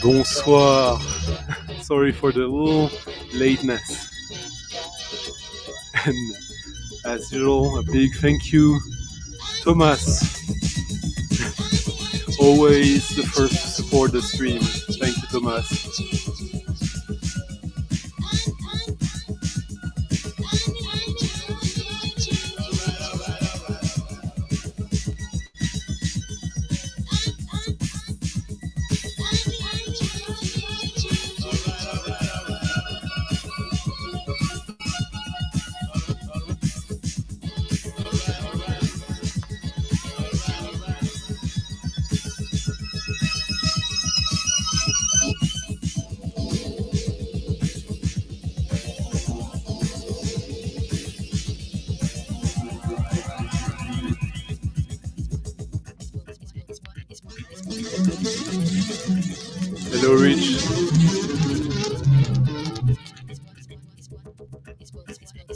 Bonsoir. Sorry for the little lateness. And as usual, a big thank you, Thomas. Always the first to support the stream. Thank you, Thomas. Hello, Rich.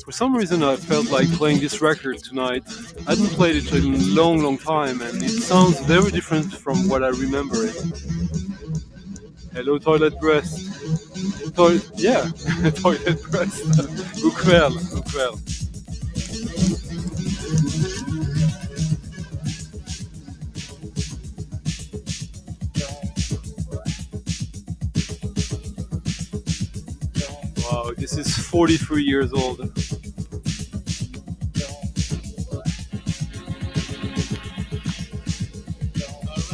For some reason, I felt like playing this record tonight. I hadn't played it in a long, long time, and it sounds very different from what I remember it. Hello, Toilet Breast. Yeah, Toilet Breast. Ukvel. Wow, this is 43 years old.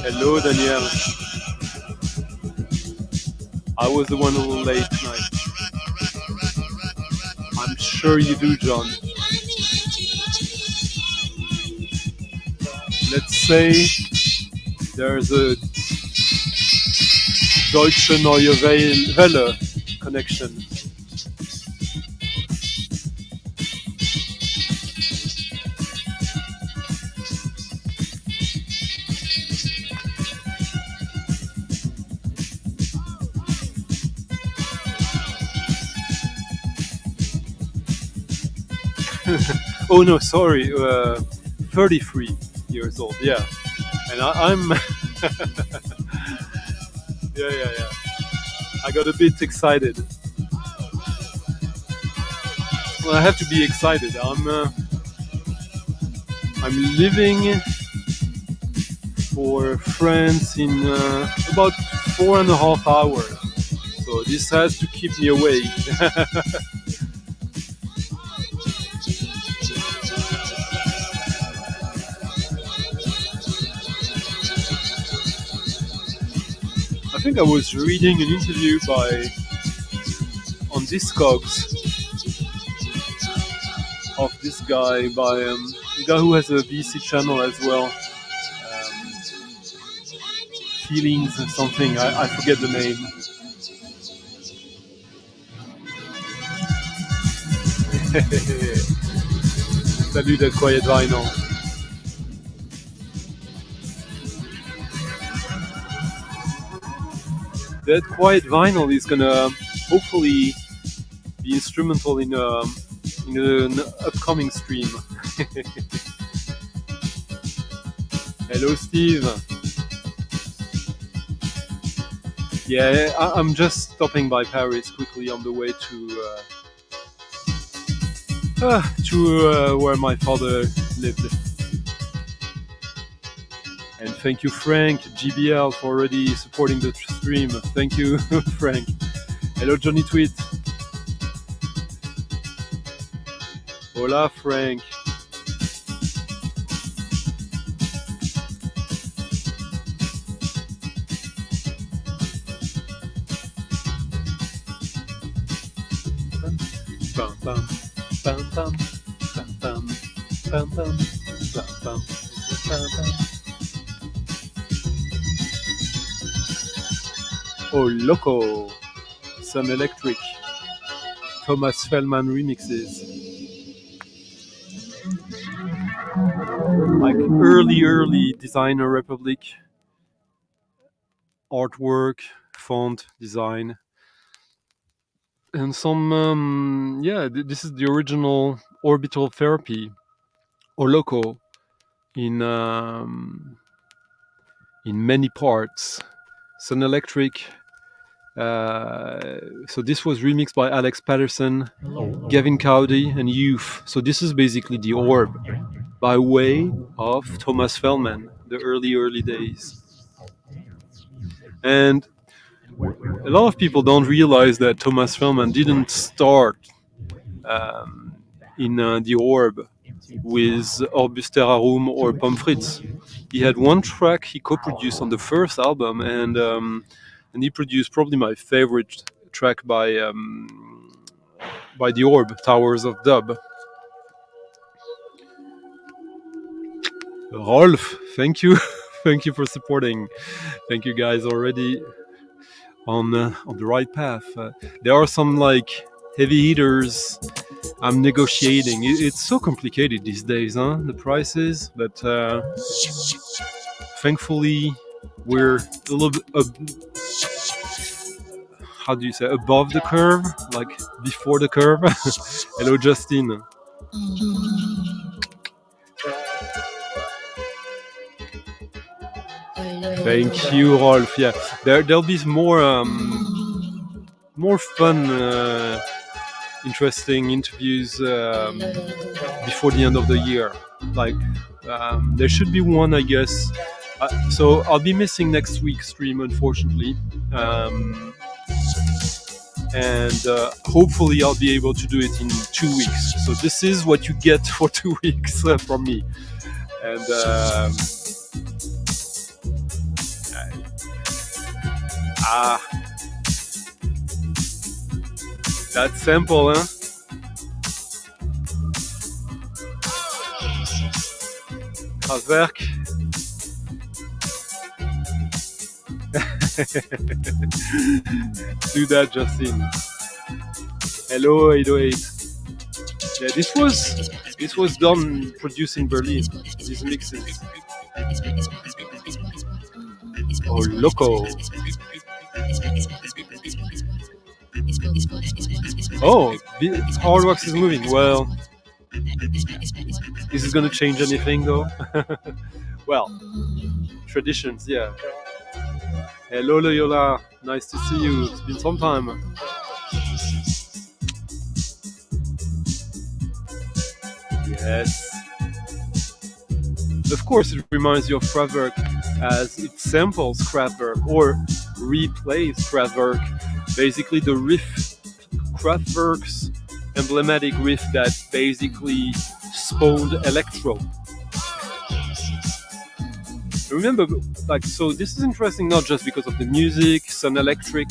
Hello, Danielle. I was the one a little late tonight. I'm sure you do, John. Let's say there's a Deutsche Neue Welle connection. Oh no, sorry, 33 years old, yeah. And I'm... yeah. I got a bit excited. Well, I have to be excited. I'm living for France in about 4.5 hours. So this has to keep me awake. I think I was reading an interview on discogs of this guy by a guy who has a VC channel as well. Feelings or something, I forget the name. Salut Dead Quiet Vinyl. Dead Quiet Vinyl is gonna hopefully be instrumental in an upcoming stream. Hello, Steve. Yeah, I'm just stopping by Paris quickly on the way to where my father lived. And thank you, Frank, GBL, for already supporting the stream. Thank you, Frank. Hello, Johnny Tweet. Hola, Frank. Bum, bum, bum, bum, bum, bum, bum, bum, bum, bum, bum. Oh, Loco, Sun Electric, Thomas Fellman remixes. Like early Designer Republic artwork, font design. And some, this is the original Orbital Therapy, or Loco, in many parts. Sun Electric So this was remixed by Alex Patterson, Gavin Cowdy, and Youth. So this is basically the Orb by way of Thomas Fellman, the early days. And a lot of people don't realize that Thomas Fellman didn't start in the Orb with Orbus Terrarum or Pomfrits. He had one track he co-produced on the first album, and he produced probably my favorite track by the Orb, Towers of Dub. Rolf, thank you, thank you for supporting. Thank you guys already on the right path. There are some like heavy hitters I'm negotiating. It's so complicated these days, huh? The prices, but thankfully we're a little bit how do you say, above the curve, like before the curve. Hello, Justin. Thank you, Rolf. Yeah, there'll be more fun, interesting interviews before the end of the year. Like there should be one, I guess. So I'll be missing next week's stream, unfortunately. And hopefully I'll be able to do it in 2 weeks. So this is what you get for 2 weeks from me. And that sample, huh? Kraftwerk. Do that, Justin. Hello, 808. Yeah, this was done, produced in Berlin. These mixes. Oh, loco. Oh, Hardwax is moving. Well, is this going to change anything, though? Well, traditions, yeah. Hello, Loyola. Nice to see you. It's been some time. Yes. Of course, it reminds you of Kraftwerk as it samples Kraftwerk or replays Kraftwerk. Basically, the riff, Kraftwerk's emblematic riff that basically spawned electro. Remember, like, so this is interesting not just because of the music, Sun Electric,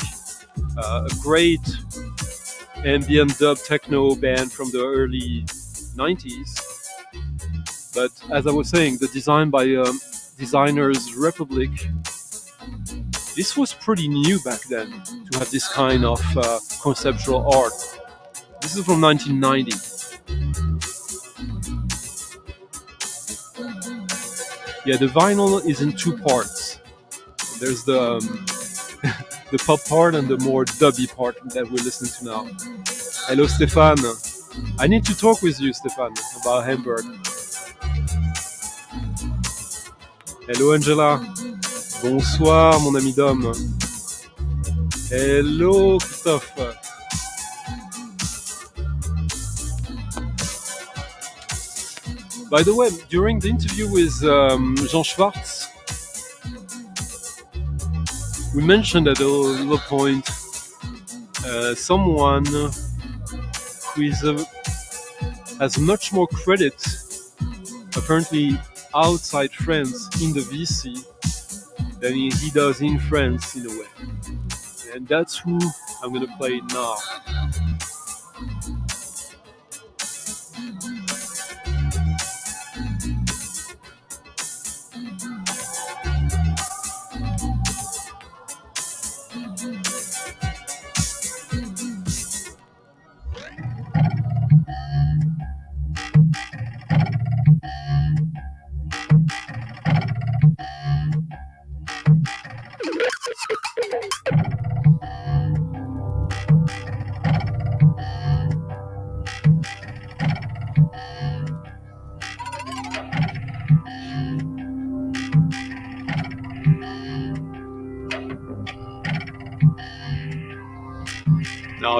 a great ambient dub techno band from the early 90s. But as I was saying, the design by Designers Republic, this was pretty new back then to have this kind of conceptual art. This is from 1990. Yeah, the vinyl is in two parts. There's the the pop part and the more dubby part that we're listening to now. Hello, Stéphane. I need to talk with you, Stéphane, about Hamburg. Hello, Angela. Bonsoir, mon ami Dom. Hello, Christophe. By the way, during the interview with Jean Schwartz, we mentioned at a little point someone who is has much more credit, apparently outside France in the VC, than he does in France in a way. And that's who I'm going to play now.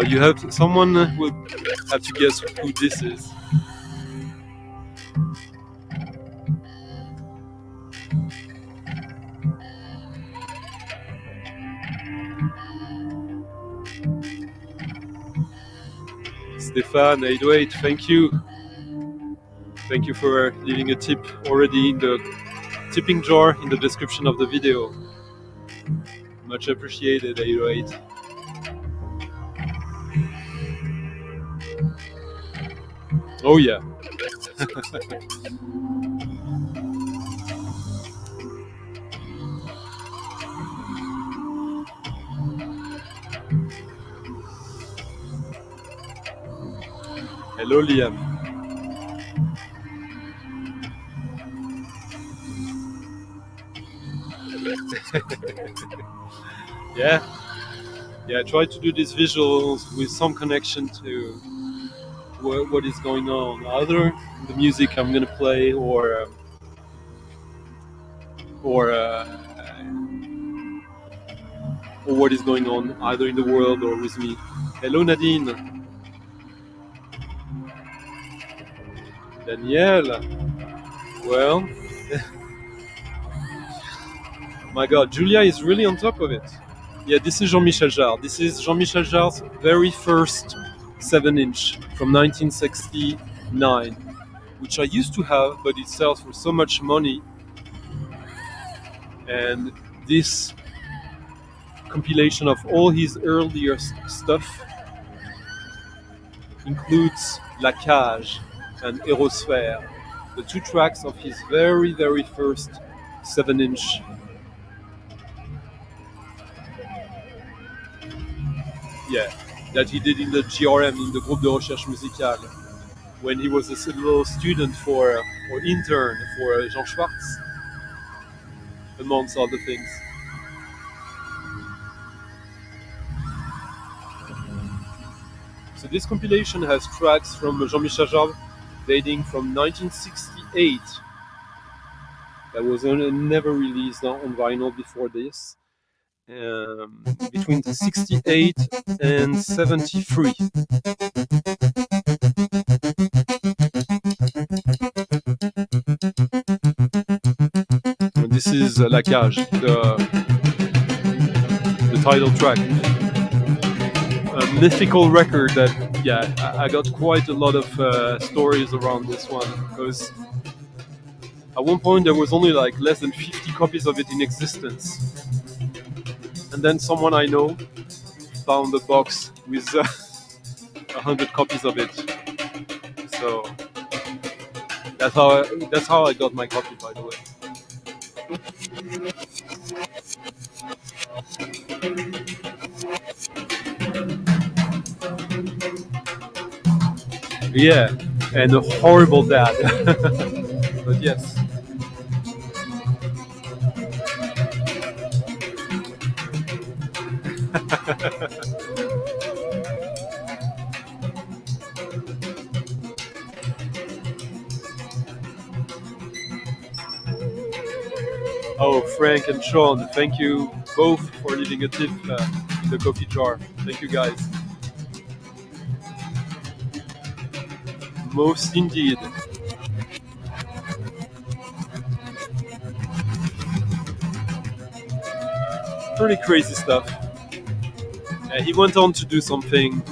You have someone will have to guess who this is. Stefan 808, thank you. Thank you for leaving a tip already in the tipping jar in the description of the video. Much appreciated, 808. Oh yeah. Hello, Liam. Yeah. Yeah, I try to do these visuals with some connection to what is going on, either the music I'm gonna play or what is going on either in the world or with me. Hello, Nadine. Danielle. Well, my God, Julia is really on top of it. Yeah, this is Jean-Michel Jarre. This is Jean-Michel Jarre's very first 7-inch from 1969, which I used to have, but it sells for so much money. And this compilation of all his earlier stuff includes La Cage and Aérosphere, the two tracks of his very, very first 7-inch. Yeah, that he did in the GRM, in the Groupe de Recherche Musicale, when he was a little student or intern for Jean Schwartz, amongst other things. So this compilation has tracks from Jean-Michel Jarre dating from 1968. That was never released on vinyl before this. Between 68 and 73. And this is La Cage, the title track. A mythical record that, yeah, I got quite a lot of stories around this one, because at one point there was only like less than 50 copies of it in existence. And then someone I know found a box with 100 copies of it. So that's how I got my copy, by the way. Yeah, and a horrible dad. But yes. Oh, Frank and Sean, thank you both for leaving a tip in the coffee jar. Thank you, guys. Most indeed. Pretty crazy stuff. He went on to do something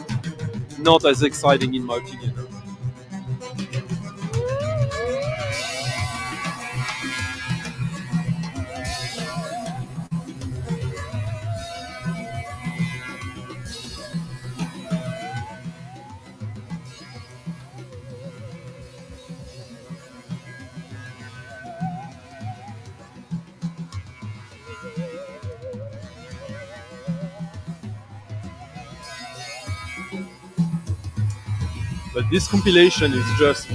not as exciting, in my opinion. But this compilation is just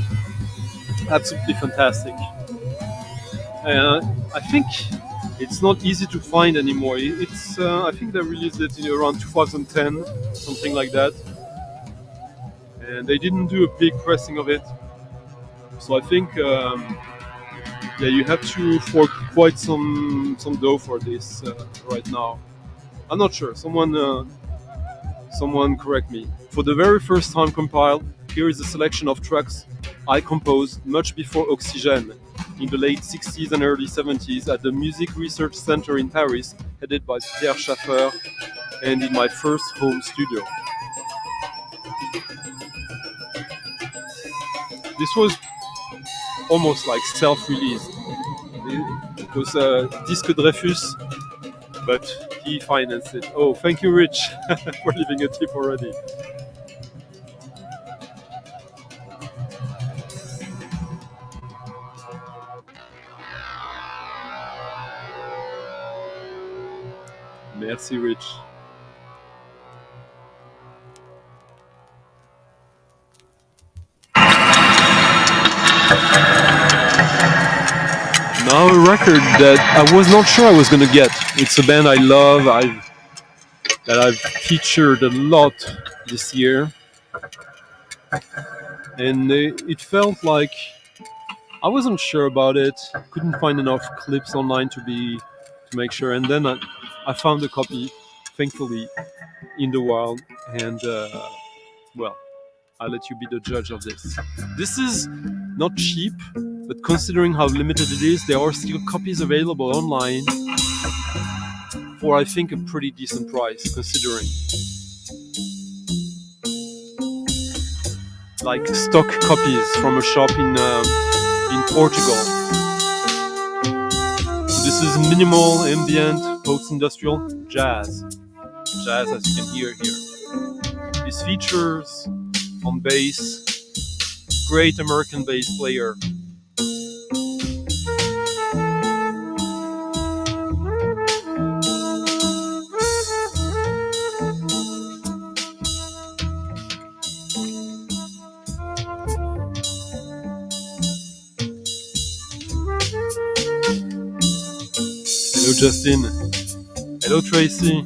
absolutely fantastic. I think it's not easy to find anymore. It's I think they released it in around 2010, something like that. And they didn't do a big pressing of it. So I think yeah, you have to fork quite some dough for this right now. I'm not sure. Someone Someone correct me. For the very first time compiled, here is a selection of tracks I composed much before Oxygène, in the late 60s and early 70s at the Music Research Center in Paris, headed by Pierre Schaeffer, and in my first home studio. This was almost like self-released. It was Disque Dreyfus, but he financed it. Oh, thank you, Rich, for leaving a tip already. Merci, Rich. Now a record that I was not sure I was going to get. It's a band I love, that I've featured a lot this year. And it felt like I wasn't sure about it. Couldn't find enough clips online to make sure. And then I found a copy, thankfully, in the wild. And well, I'll let you be the judge of this. This is not cheap, but considering how limited it is, there are still copies available online for, I think, a pretty decent price, considering. Like stock copies from a shop in Portugal. So this is minimal, ambient, post-industrial jazz. Jazz, as you can hear here. This features on bass, great American bass player. Hello Justin. Hello Tracy.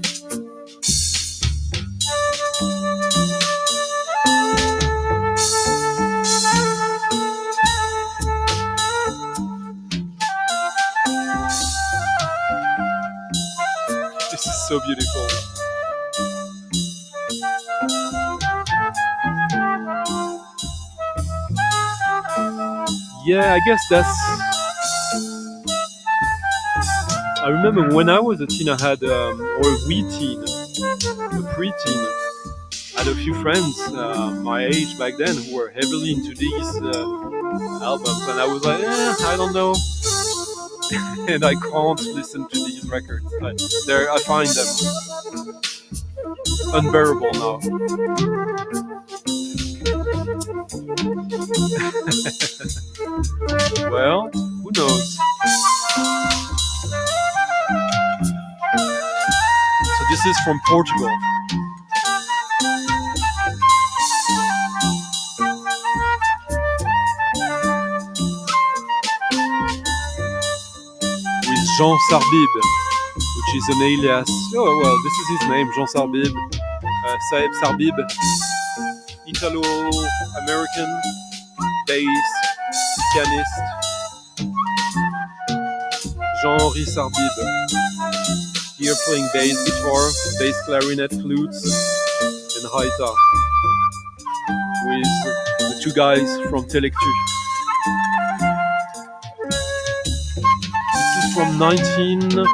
This is so beautiful. Yeah, I guess that's... I remember when I was a teen, I had, or a wee teen, a preteen, I had a few friends my age back then who were heavily into these albums, and I was like, I don't know, and I can't listen to these records. I find them unbearable now. Well, who knows? So this is from Portugal. With Jean Sarbib, which is an alias. Oh well, this is his name, Jean Sarbib. Saeb Sarbib, Italo-American bass pianist. Jean-Henri Sarbib. Here playing bass guitar, bass clarinet, flutes, and haïta. With the two guys from Telectu. This is from 1990,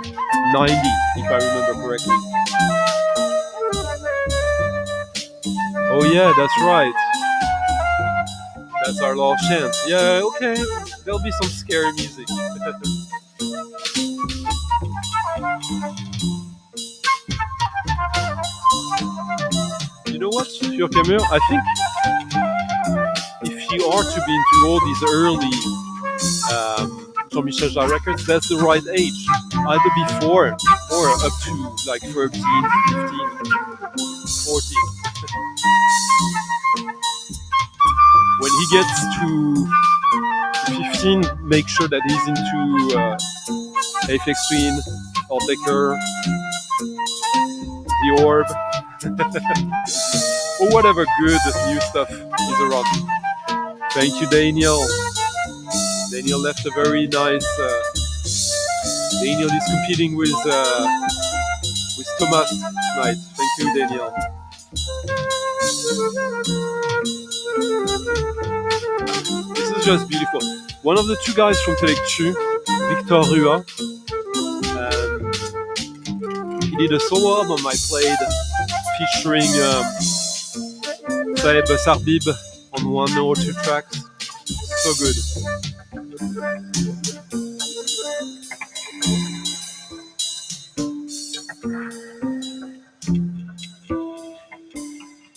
if I remember correctly. Oh yeah, that's right. That's our last chance. Yeah, okay. There'll be some scary music. You know what, Furkamer? I think if you are to be into all these early Jean-Michel Jarre records, that's the right age. Either before or up to like 13, 15, 14. When he gets to 15, make sure that he's into Aphex Twin, Altaker, The Orb, or whatever good new stuff is around. Thank you, Daniel. Daniel left a very nice... Daniel is competing with Thomas tonight. Thank you, Daniel. This is just beautiful. One of the two guys from Trwo, Victor Rua, he did a solo album I played featuring Saeb Sarbib on 1 or 2 tracks. So good.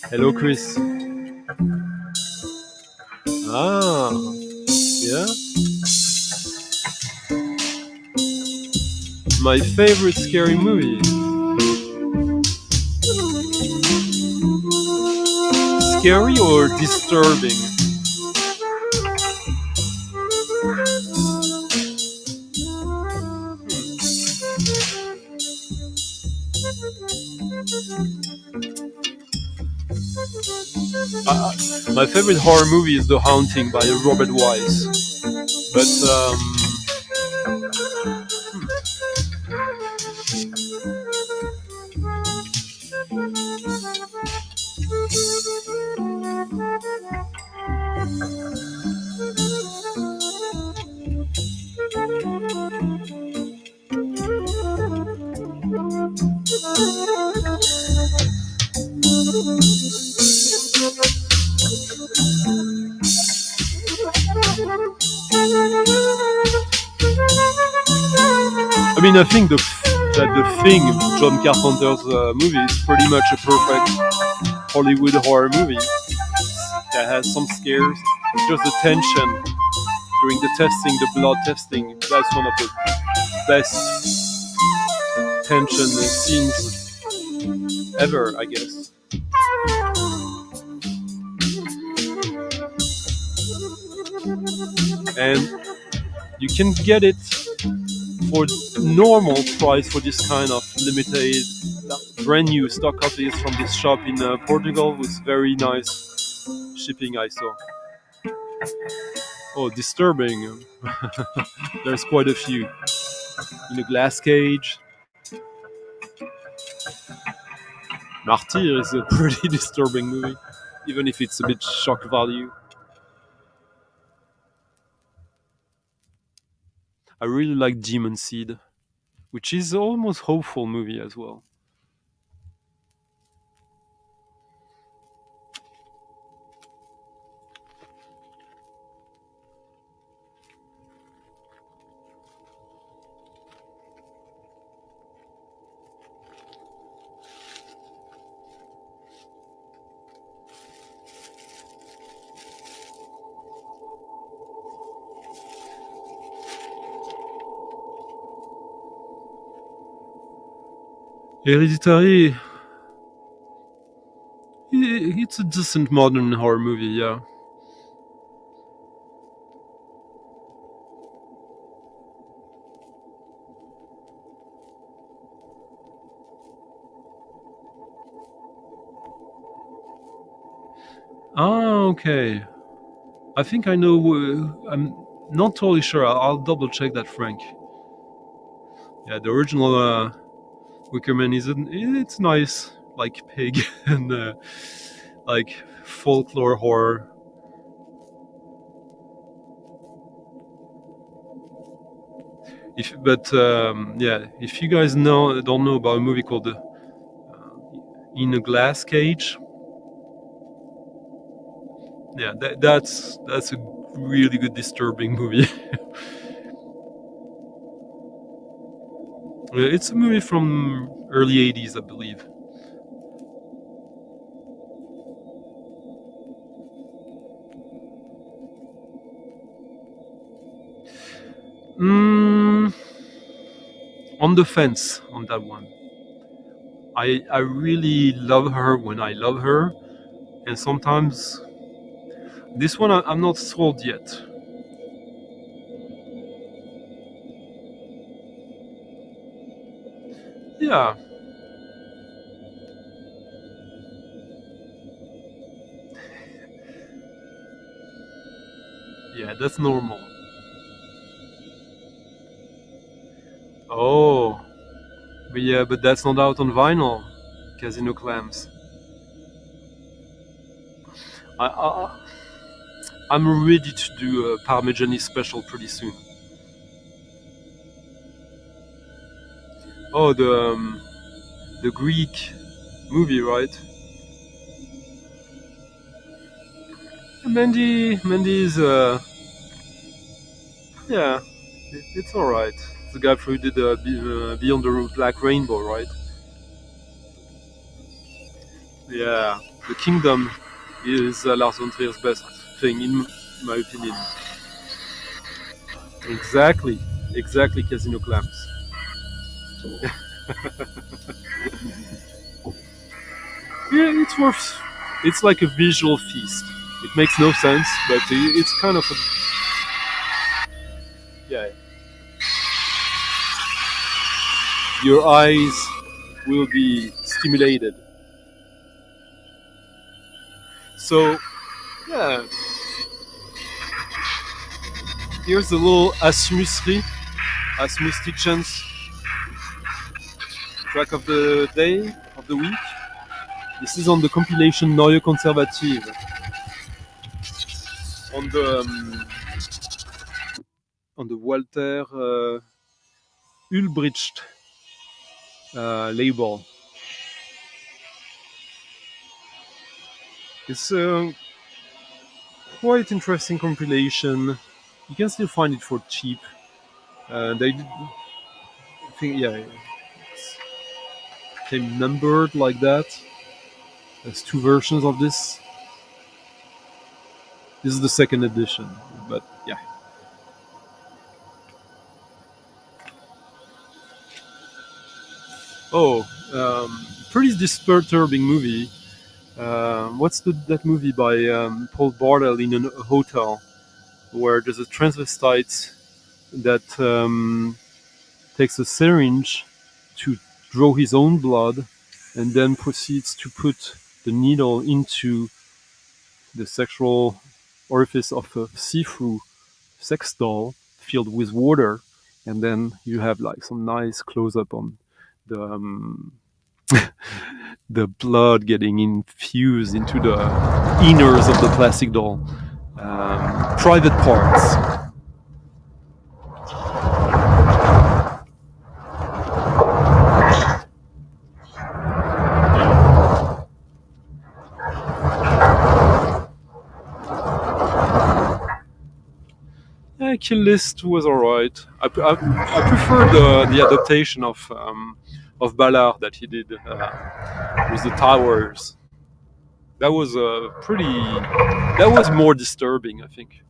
Hello, Chris. Ah, yeah. My favorite scary movie. Scary or disturbing? My favorite horror movie is The Haunting by Robert Wise. But I mean, I think that the Thing, John Carpenter's movie, is pretty much a perfect Hollywood horror movie that has some scares. Just the tension during the testing, the blood testing. That's one of the best tension scenes ever, I guess. And you can get it for normal price for this kind of limited, brand new stock copies from this shop in Portugal with very nice shipping, I saw. Oh, disturbing. There's quite a few. In a glass cage. Martyr is a pretty disturbing movie, even if it's a bit shock value. I really like Demon Seed, which is almost hopeful movie as well. Hereditary, it's a decent modern horror movie, yeah. Ah, okay. I think I know. I'm not totally sure. I'll double check that, Frank. Yeah, the original Wickerman it's nice, like pig and like folklore horror. If you guys don't know about a movie called In a Glass Cage, yeah, that's a really good disturbing movie. It's a movie from early '80s, I believe. On the fence on that one. I really love her when I love her, and sometimes this one I'm not sold yet. Yeah. Yeah, that's normal. Oh, but that's not out on vinyl. Casino Clams. I, I, I'm ready to do a Parmigiani special pretty soon. Oh, the Greek movie, right? Mandy is yeah, it's all right. The guy who did Beyond the Black Rainbow, right? Yeah, The Kingdom is Lars von Trier's best thing, in my opinion. Exactly, exactly. Casino Clams. Yeah, it's worth. It's like a visual feast. It makes no sense, but it's kind of a yeah. Your eyes will be stimulated. So yeah, here's a little Asmus Tietchens track of the day of the week. This is on the compilation Neue Konservative on the Walter Ulbricht label. It's a quite interesting compilation. You can still find it for cheap. They I think yeah, it's came numbered like that. There's two versions of this. This is the second edition, but yeah. Oh, pretty disturbing movie. What's that movie by Paul Bartel in a hotel where there's a transvestite that takes a syringe to draw his own blood and then proceeds to put the needle into the sexual orifice of a see-through sex doll filled with water, and then you have like some nice close-up on the the blood getting infused into the inners of the plastic doll, private parts. Yeah, Kill List was alright. I prefer the adaptation of Ballard that he did with the towers. That was pretty. That was more disturbing, I think.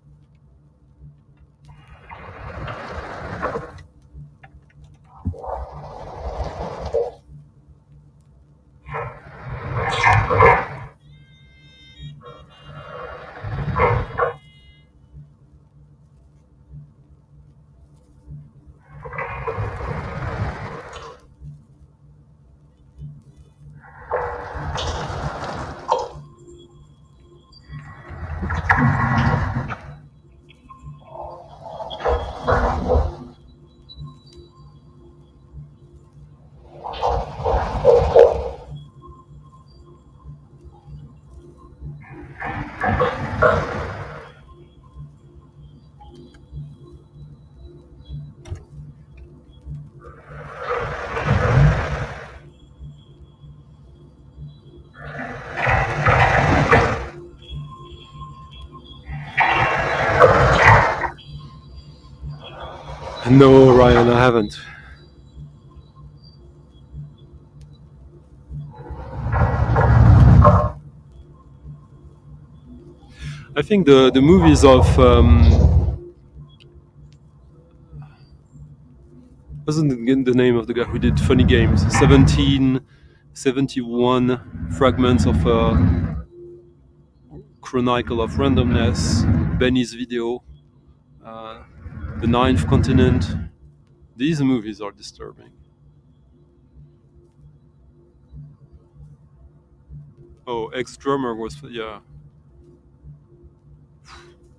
No, Ryan, I haven't. I think the movies of wasn't the name of the guy who did Funny Games. 1771 fragments of Chronicle of Randomness, Benny's Video, uh, The Ninth Continent. These movies are disturbing. Oh, ex drummer was yeah.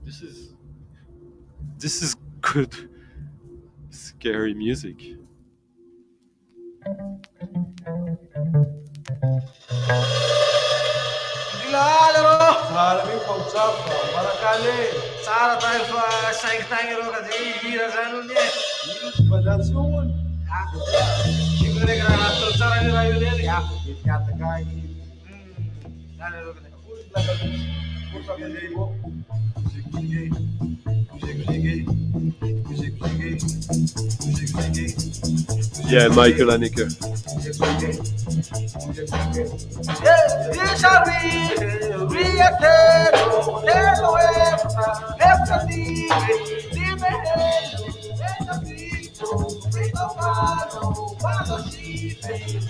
This is this is good, scary music. Malamig pag-usap, Maracale. Tsara tayo sa saing-saing ro kasi hira sa ano niya. Balasyon. Siguro ka na nato tsara ni rayo niya. Ya, yata kay. Dale ro ka. Puta ka libo. Sige. Yeah, Michael Haneke.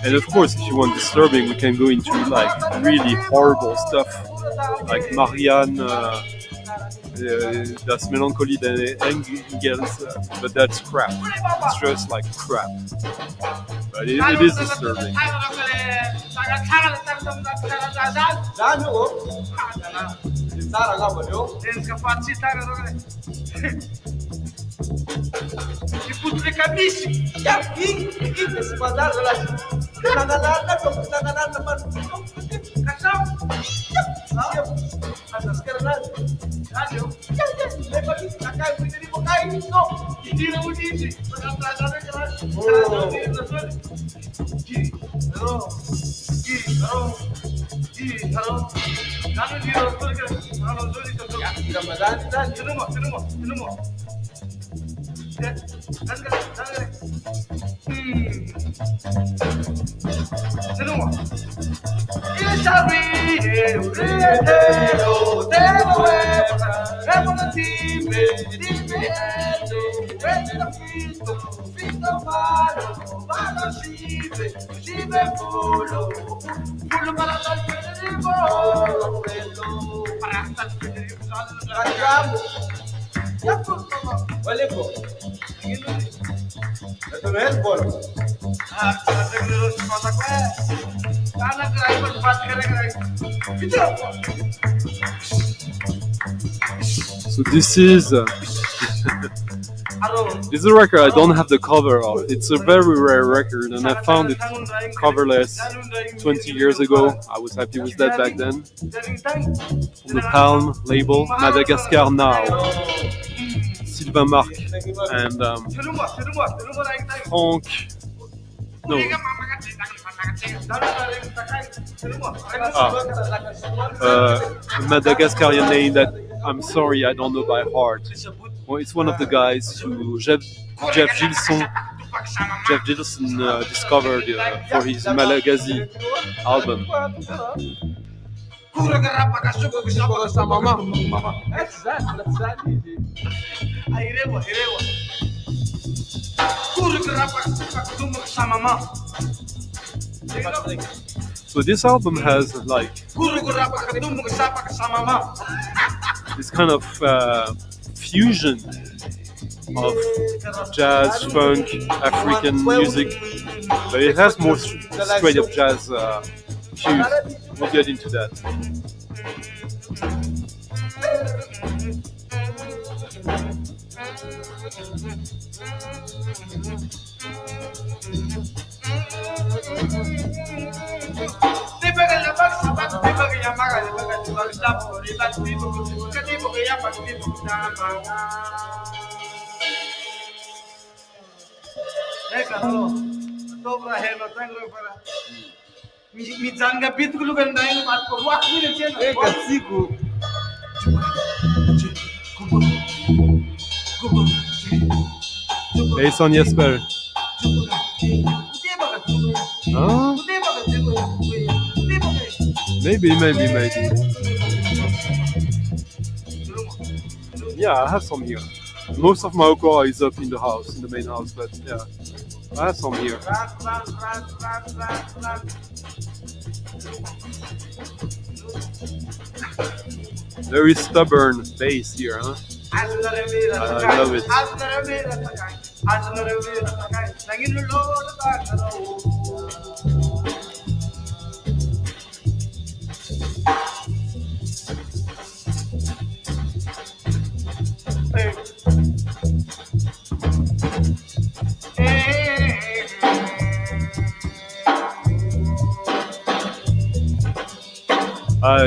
And of course, if you want disturbing, we can go into like really horrible stuff, like Marianne. That's melancholy than Engels, but that's crap. It's just like crap. But it is disturbing. So this is this is a record I don't have the cover of. It's a very rare record, and I found it coverless 20 years ago. I was happy with that back then. On the Palm label, Madagascar Now, Sylvain Marc and Frank. No. A Madagascarian name that I'm sorry I don't know by heart. Well, it's one of the guys who Jeff Gilson discovered for his Malagasy album. So this album has like this kind of fusion of jazz, funk, African music, but it has more straight up jazz cues. We'll get into that. Hey, Son Jesper. Huh? Maybe. Yeah, I have some here. Most of my okra is up in the house, in the main house, but yeah, I have some here. Very stubborn bass here, huh? I love it.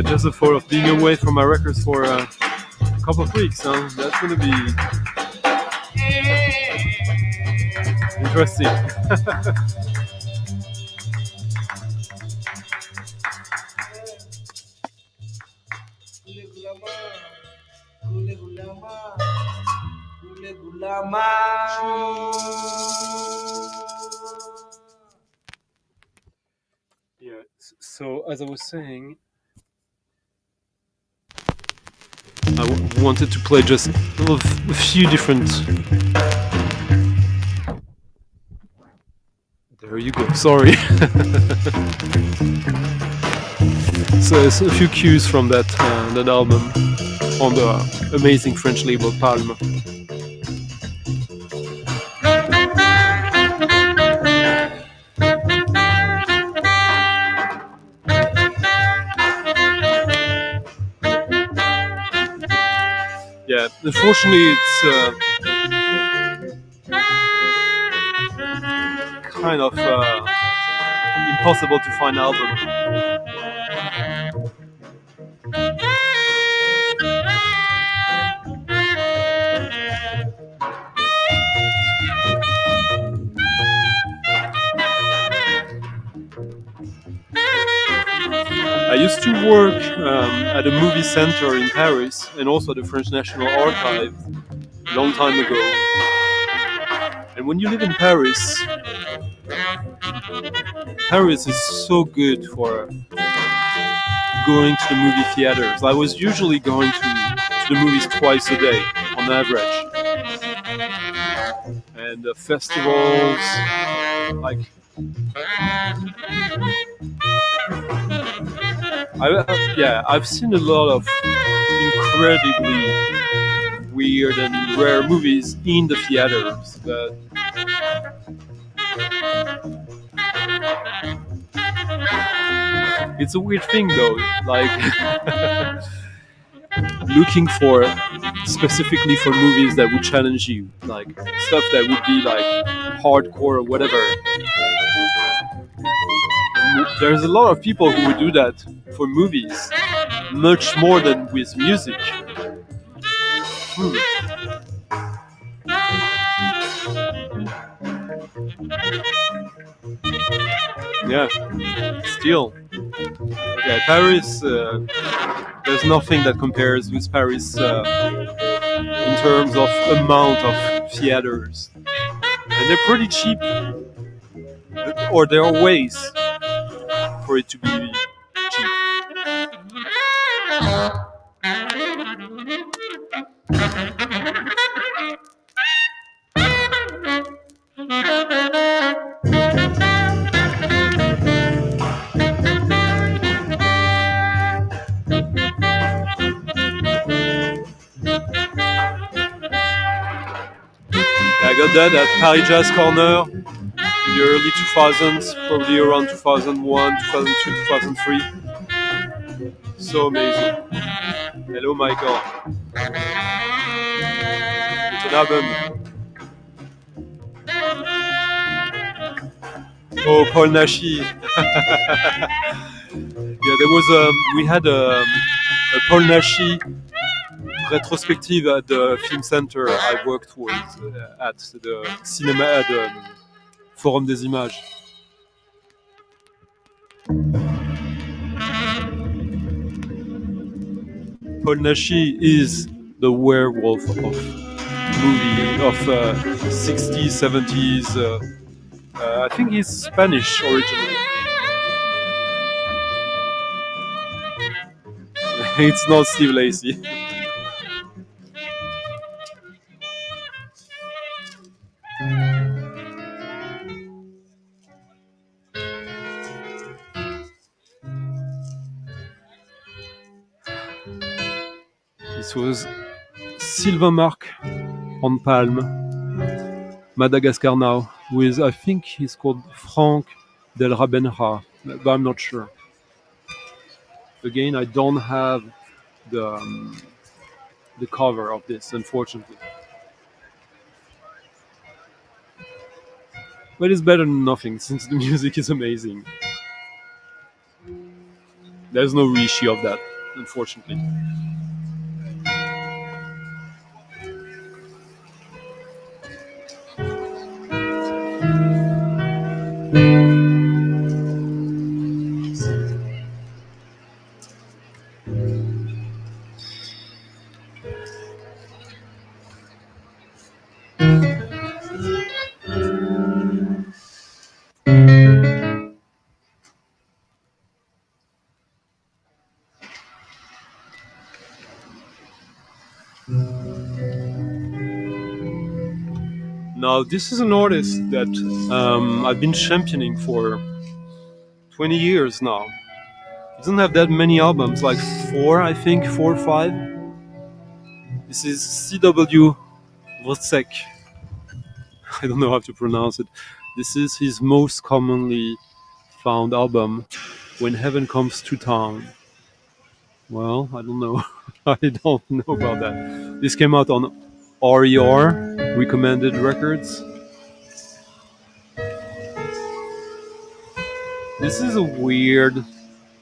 Just the thought of being away from my records for a couple of weeks, huh? That's gonna be interesting. Gule gulama, gule gulama. Yeah. So as I was saying, wanted to play just a few different. There you go. Sorry. So it's a few cues from that album on the amazing French label Palm. Yeah, unfortunately, it's kind of impossible to find album. I used to work at a movie center in Paris and also at the French National Archive a long time ago. And when you live in Paris, Paris is so good for going to the movie theaters. I was usually going to the movies twice a day on average. And festivals, like I've seen a lot of incredibly weird and rare movies in the theaters, but it's a weird thing though, like looking for specifically for movies that would challenge you, like stuff that would be like hardcore or whatever. There's a lot of people who would do that for movies, much more than with music. Yeah, still. Yeah, Paris, there's nothing that compares with Paris in terms of amount of theaters. And they're pretty cheap, or there are ways for it to be cheap. I got that at Paris Jazz Corner in the early 2000s, probably around 2001, 2002, 2003. So amazing. Hello, Michael. It's an album. Oh, Paul Nashi. Yeah, there was we had a Paul Nashi retrospective at the film center I worked with at the cinema at the Forum des Images. Paul Nashi is the werewolf of movie of 60s, 70s. I think he's Spanish originally. It's not Steve Lacy. This was Sylvain Marc on Palm, Madagascar now, with I think he's called Franck Del Rabenra, but I'm not sure. Again, I don't have the cover of this, unfortunately. But it's better than nothing, since the music is amazing. There's no reissue of that, unfortunately. Now, this is an artist that I've been championing for 20 years now. He doesn't have that many albums, like four, I think, 4 or 5. This is CW Wozek. I don't know how to pronounce it. This is his most commonly found album, When Heaven Comes to Town. Well, I don't know. I don't know about that. This came out on RER, Recommended Records. This is a weird.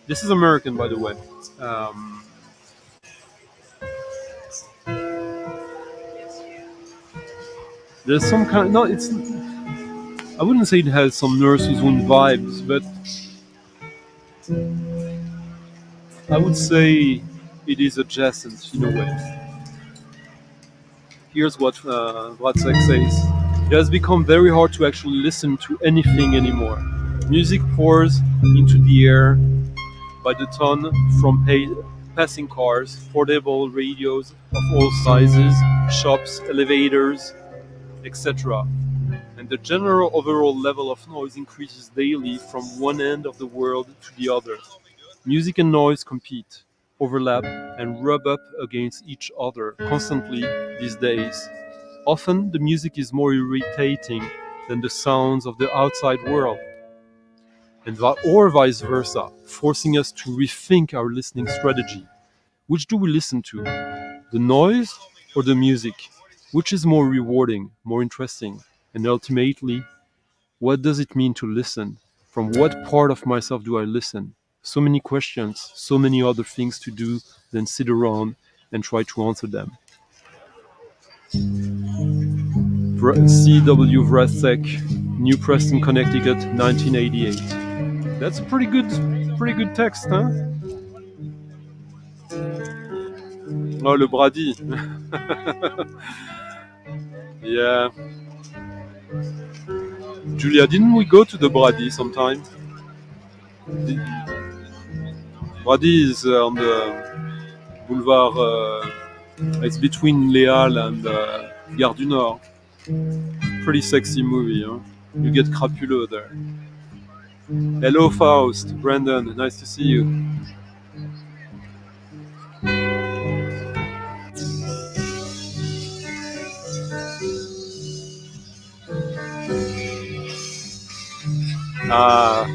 This is American, by the way. Um, there's some kind. No, it's. I wouldn't say it has some Nurse's Own vibes, but I would say it is adjacent in a way. Here's what Wozzeck says. It has become very hard to actually listen to anything anymore. Music pours into the air by the ton from passing cars, portable radios of all sizes, shops, elevators, etc. And the general overall level of noise increases daily from one end of the world to the other. Music and noise compete, overlap, and rub up against each other constantly these days. Often the music is more irritating than the sounds of the outside world, or vice versa, forcing us to rethink our listening strategy. Which do we listen to? The noise or the music? Which is more rewarding, more interesting? And ultimately, what does it mean to listen? From what part of myself do I listen? So many questions, so many other things to do than sit around and try to answer them. C.W. Wozzeck, New Preston, Connecticut, 1988. That's a pretty good text, huh? Oh, le Brady. Yeah. Julia, didn't we go to the Brady sometime? Brady is on the boulevard. It's between Les Halles and Gare du Nord. Pretty sexy movie, huh? You get crapuleux there. Hello, Faust. Brandon, nice to see you. Ah.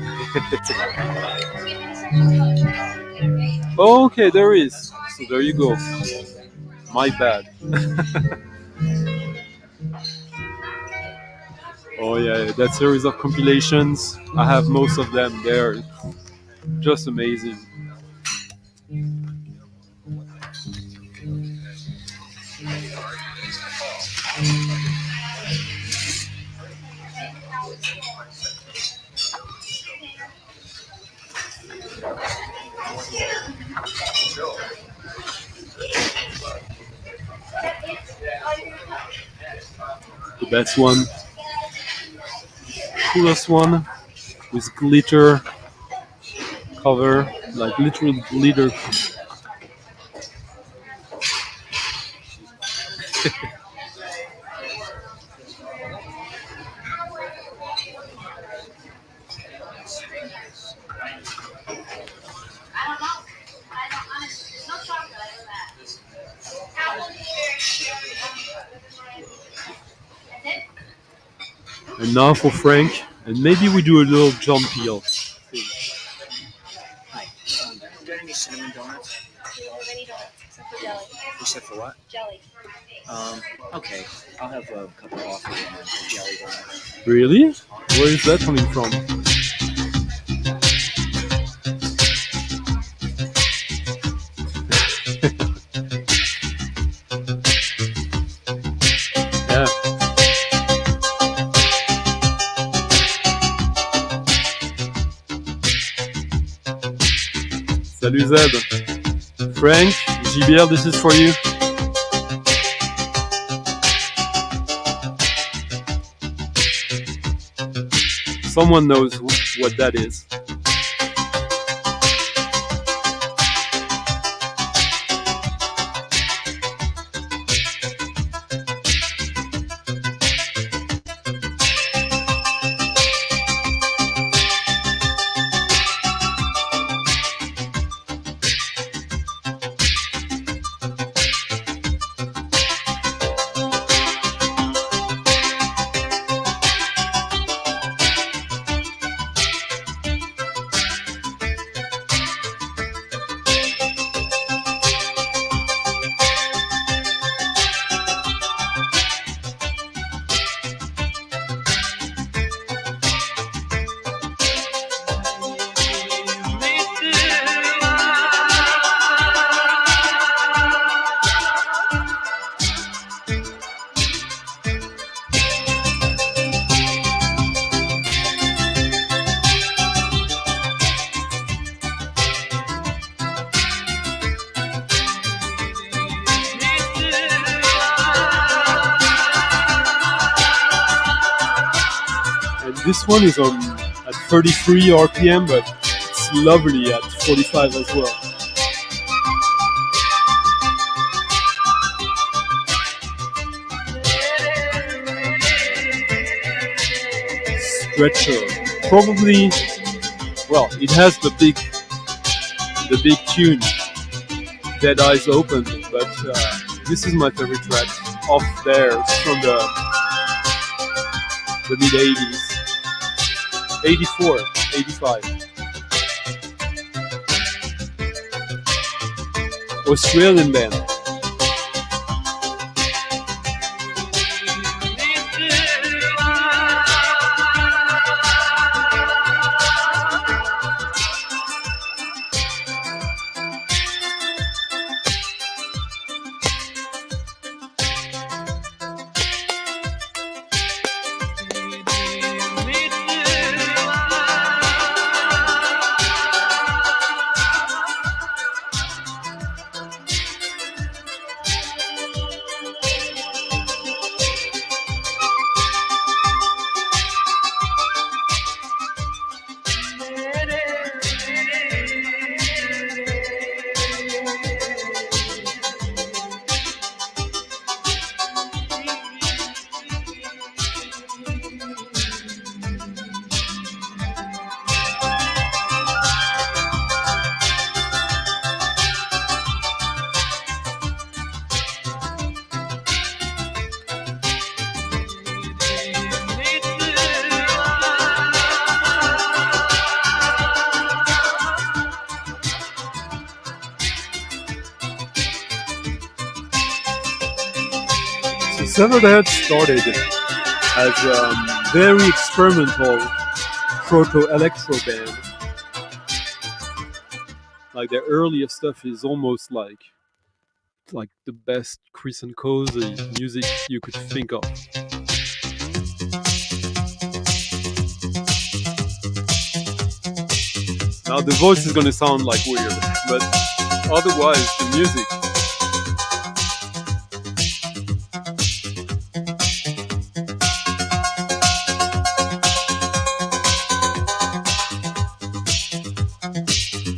Okay, there is. So there you go. My bad. Oh yeah, that series of compilations. I have most of them. They're just amazing. The best one, coolest one, with glitter cover, like literal glitter. And now for Frank, and maybe we do a little jump heel thing. Hi. Do you have any cinnamon donuts? We don't have any donuts except for jelly. Except for what? Jelly. Okay. I'll have a cup of coffee and a jelly donut. Really? Where is that coming from? Salut Zed. Frank, JBL, this is for you. Someone knows what that is. This one is on at 33 RPM, but it's lovely at 45 as well. Stretcher, probably. Well, it has the big tune, Dead Eyes Open, but this is my favorite track off there. It's from the mid 80s. 84, 85. Australian band. Severed Head started as a very experimental proto-electro band. Like their earlier stuff is almost like the best Chris and Cozy music you could think of. Now the voice is gonna sound like weird, but otherwise the music.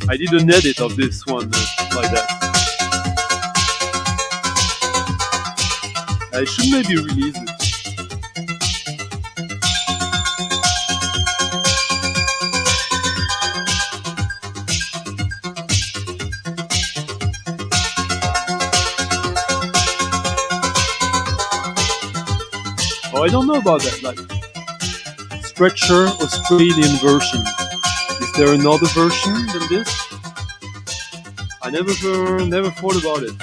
I did an edit of this one like that. I should maybe release it. Oh, I don't know about that. Like Stretcher Australian version. Is there another version than this? I never thought about it.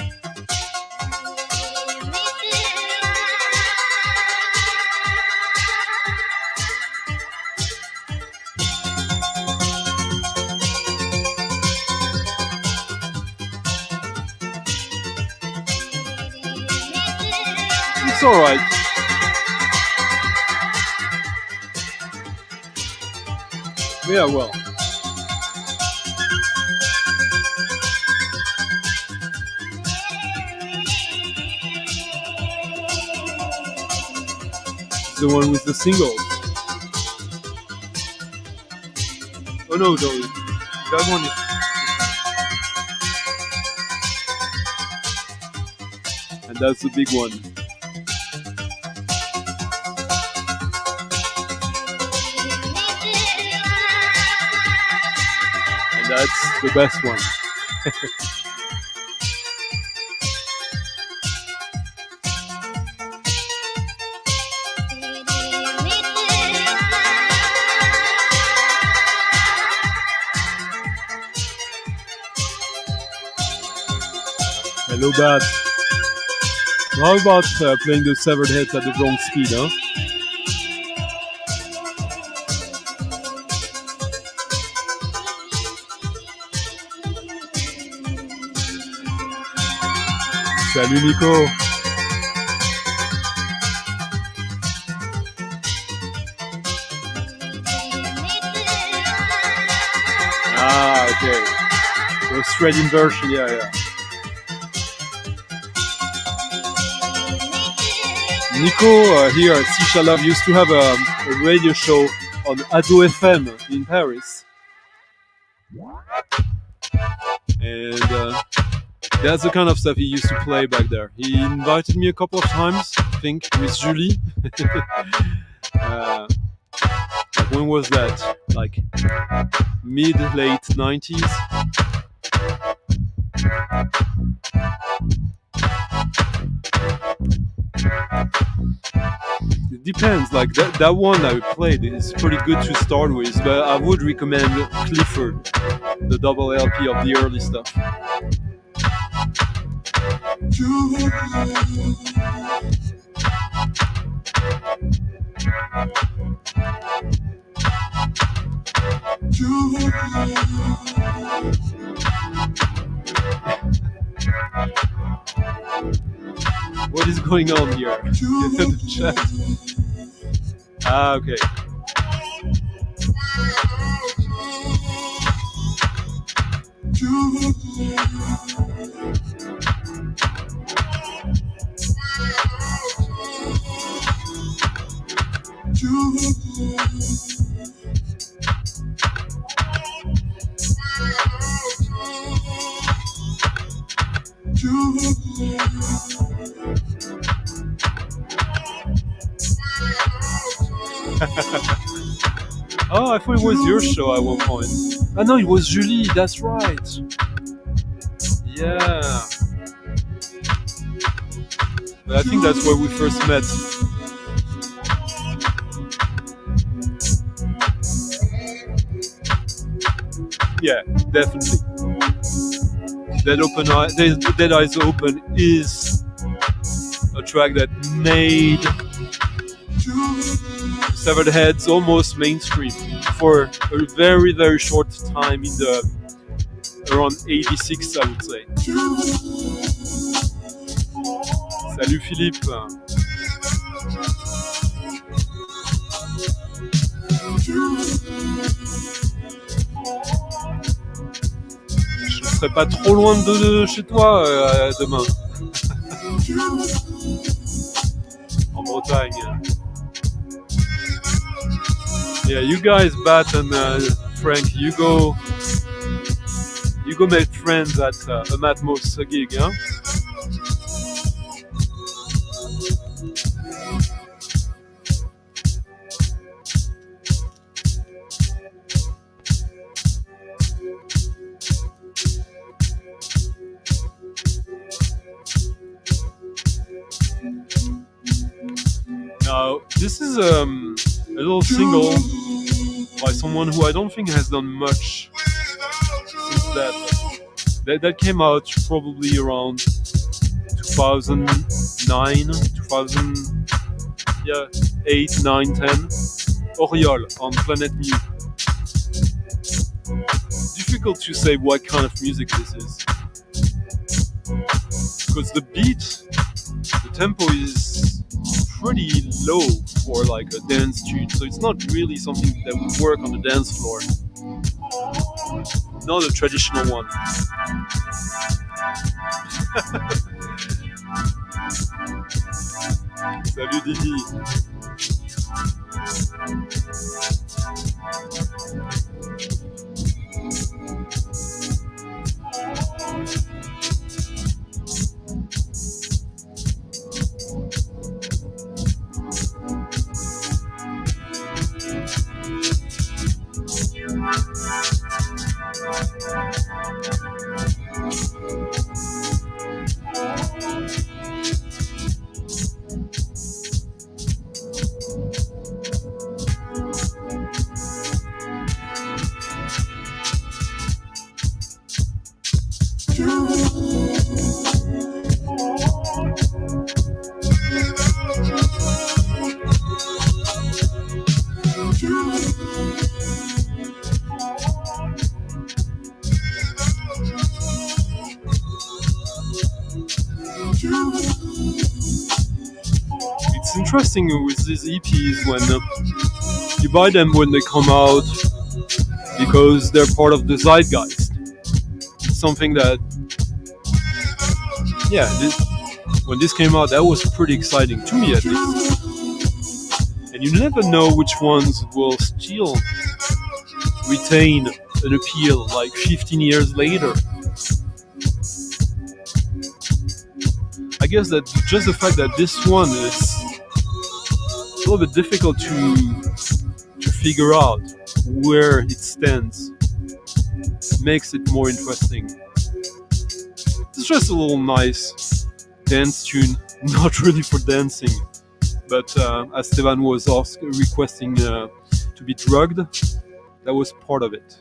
It's alright. Yeah, well. the one with the singles. Oh no, that one is... And that's the big one. And that's the best one. Hello, Bat. How about playing the severed heads at the wrong speed, huh? Salut, Nico. Ah, okay. So straight inversion, yeah. Nico here at Sisha used to have a radio show on Ado FM in Paris. And that's the kind of stuff he used to play back there. He invited me a couple of times, I think, with Julie. Like when was that? Like mid-late 90s? It depends, like that one I played is pretty good to start with, but I would recommend Clifford, the double LP of the early stuff. What is going on here? In the chat. Ah, okay. Oh, I thought it was your show at one point. Ah no, it was Julie, that's right. Yeah. But I think that's where we first met. Yeah, definitely. Dead Eyes Open is a track that made Severed Heads almost mainstream for a very, very short time in the around 86, I would say. Salut Philippe. Je serai pas trop loin de chez toi demain. En Bretagne. Yeah, you guys, Bat and Frank, you go make friends at a Matmos gig, huh? Now, this is a little single by someone who I don't think has done much since that came out probably around 2009, 2008, 9, 10. Oriol on Planet Mu. Difficult to say what kind of music this is, because the beat, the tempo is pretty low for like a dance tune, so it's not really something that would work on the dance floor. Not a traditional one. Salut Didi. It's interesting with these EPs when you buy them when they come out because they're part of the zeitgeist. Something that, yeah, when this came out, that was pretty exciting to me at least. And you never know which ones will still retain an appeal like 15 years later. I guess that just the fact that this one is a little bit difficult to figure out where it stands makes it more interesting. It's just a little nice dance tune, not really for dancing, but as Stevan was requesting to be drugged, that was part of it.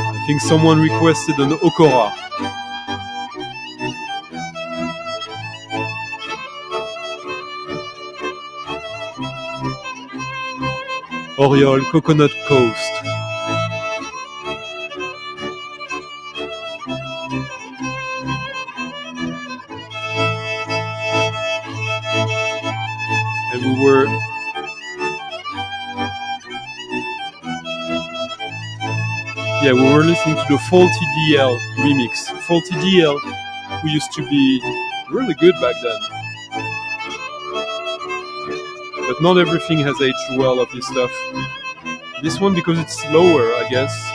I think someone requested an Okora. Oriole, Coconut Coast. And we were listening to the Faulty DL remix. Faulty DL, who used to be really good back then. But not everything has aged well of his stuff. This one, because it's slower, I guess.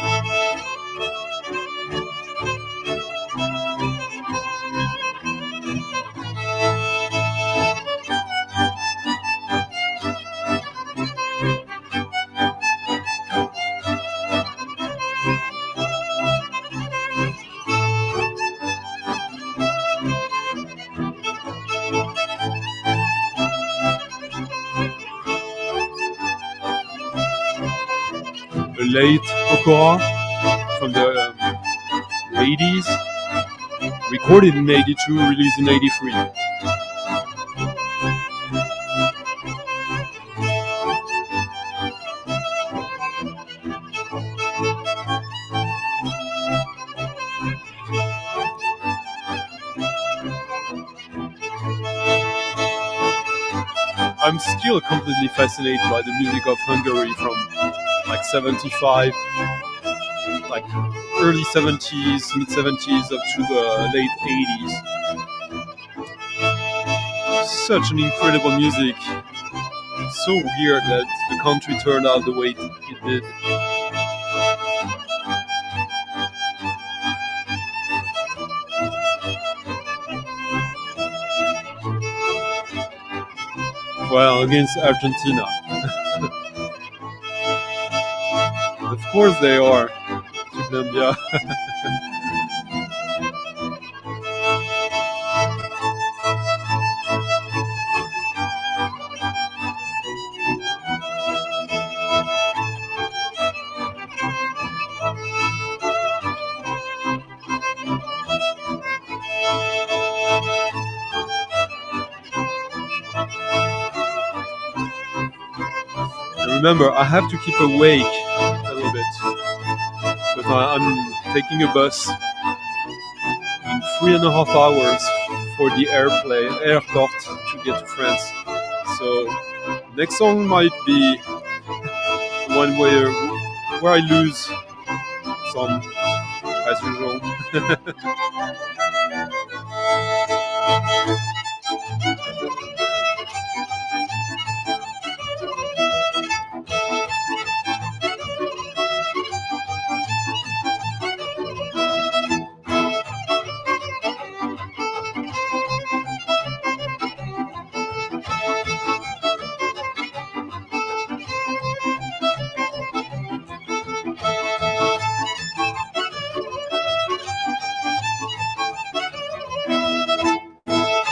Late Okora from the 80s, recorded in 82, released in 83. I'm still completely fascinated by the music of Hungary from like 75, like early 70s, mid 70s up to the late 80s. Such an incredible music. So weird that the country turned out the way it did. Well, against Argentina. Of course they are. Finlandia. Remember, I have to keep awake a little bit because I'm taking a bus in 3.5 hours for the airport to get to France. So next song might be one where I lose Some, as usual.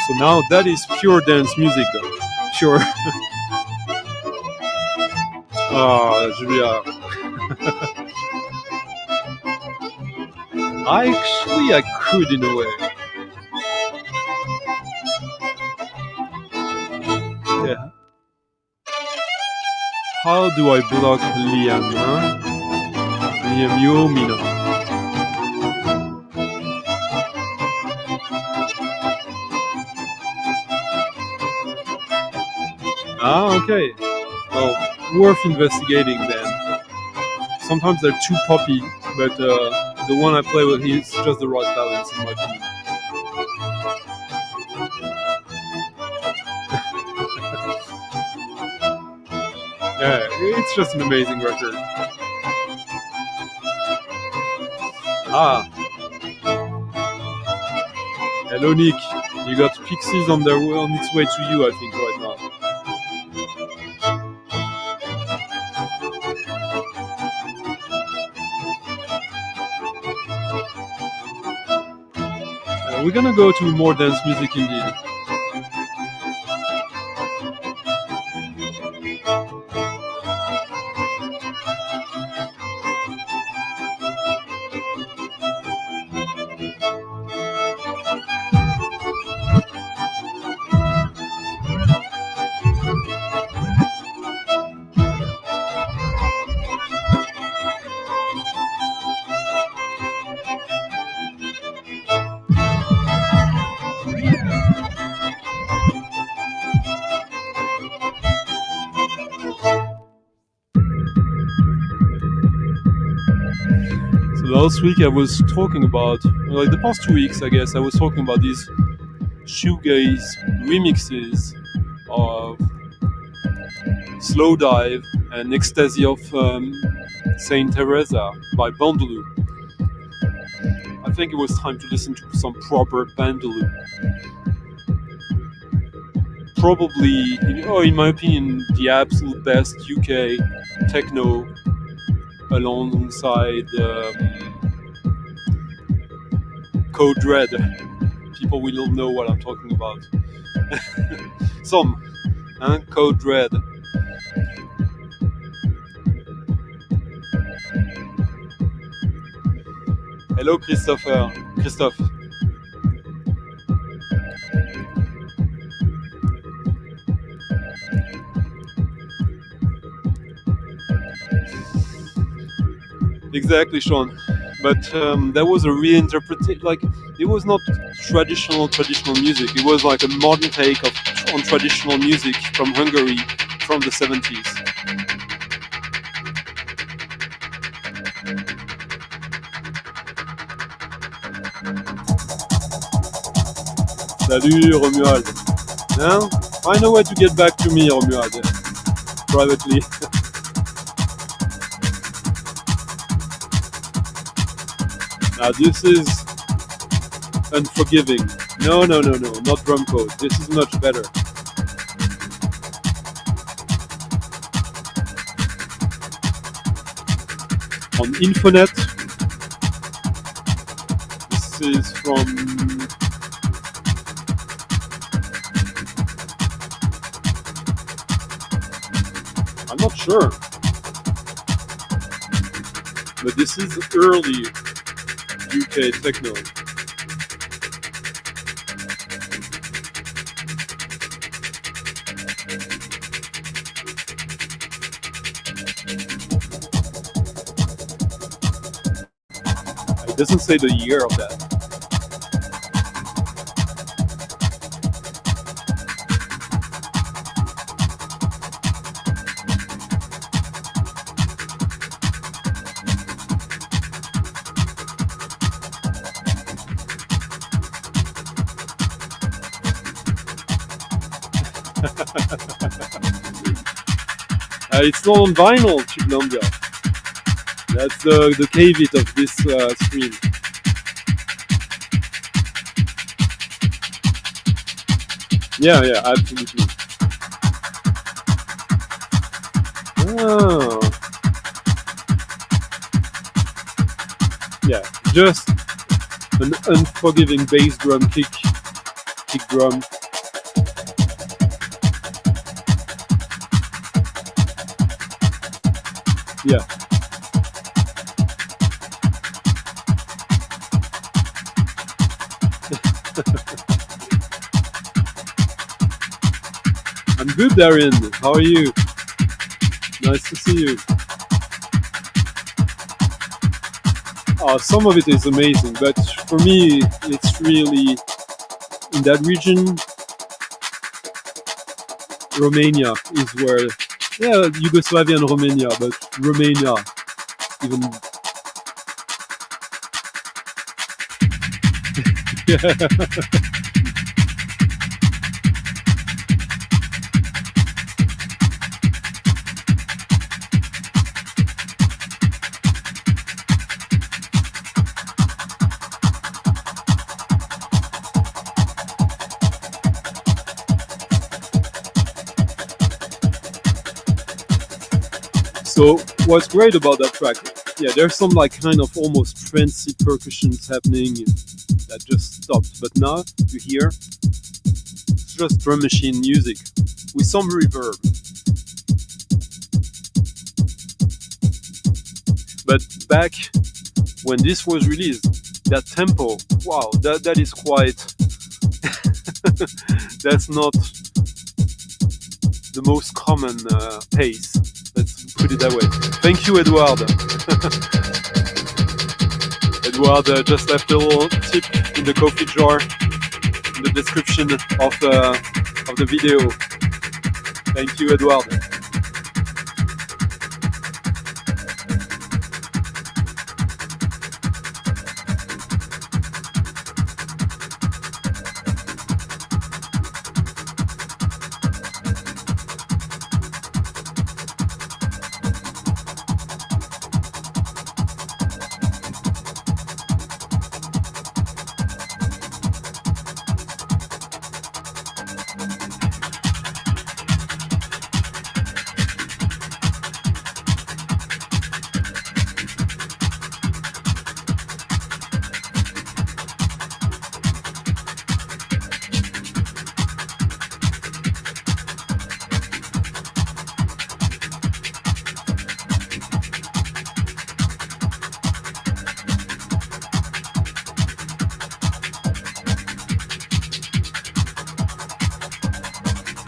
So now that is pure dance music, though. Sure. Ah, Julia. I could in a way. Yeah. How do I block Liam? Huh? Liam, you owe me now. Ah, okay. Well, worth investigating then. Sometimes they're too poppy, but the one I play with is just the right balance in my opinion. Yeah, it's just an amazing record. Ah. Hello, Nick. You got Pixies on its way to you, I think, right now. We're gonna go to more dance music indeed. Last week I was talking about, like the past 2 weeks I guess, I was talking about these shoegaze remixes of Slow Dive and Ecstasy of Saint Teresa by Bandaloo. I think it was time to listen to some proper Bandaloo. Probably, in my opinion, the absolute best UK techno alongside Code Red. People will know what I'm talking about. Some, Code Red. Hello, Christophe. Exactly, Sean. But there was a reinterpretation. Like, it was not traditional music. It was like a modern take on traditional music from Hungary from the 70s. Salut Romuald. Now, I know where to get back to me, Romuald. Privately. Now this is unforgiving. No, not drum code. This is much better. On Infonet, this is from I'm not sure, but this is early UK techno. It doesn't say the year of that. It's not on vinyl, Chiblandia. That's the caveat of this stream. Yeah, absolutely. Oh. Yeah, just an unforgiving bass drum kick drum. Yeah. I'm good, Darren. How are you? Nice to see you. Some of it is amazing, but for me, it's really in that region. Romania is where, yeah, Yugoslavia and Romania, but Romania even. Yeah. So what's great about that track, yeah, there's some like kind of almost trancy percussions happening that just stopped. But now you hear it's just drum machine music with some reverb. But back when this was released, that tempo, wow, that is quite. That's not the most common pace. Let's put it that way. Thank you, Edward. Edward just left a little tip in the coffee jar in the description of the video. Thank you, Edward.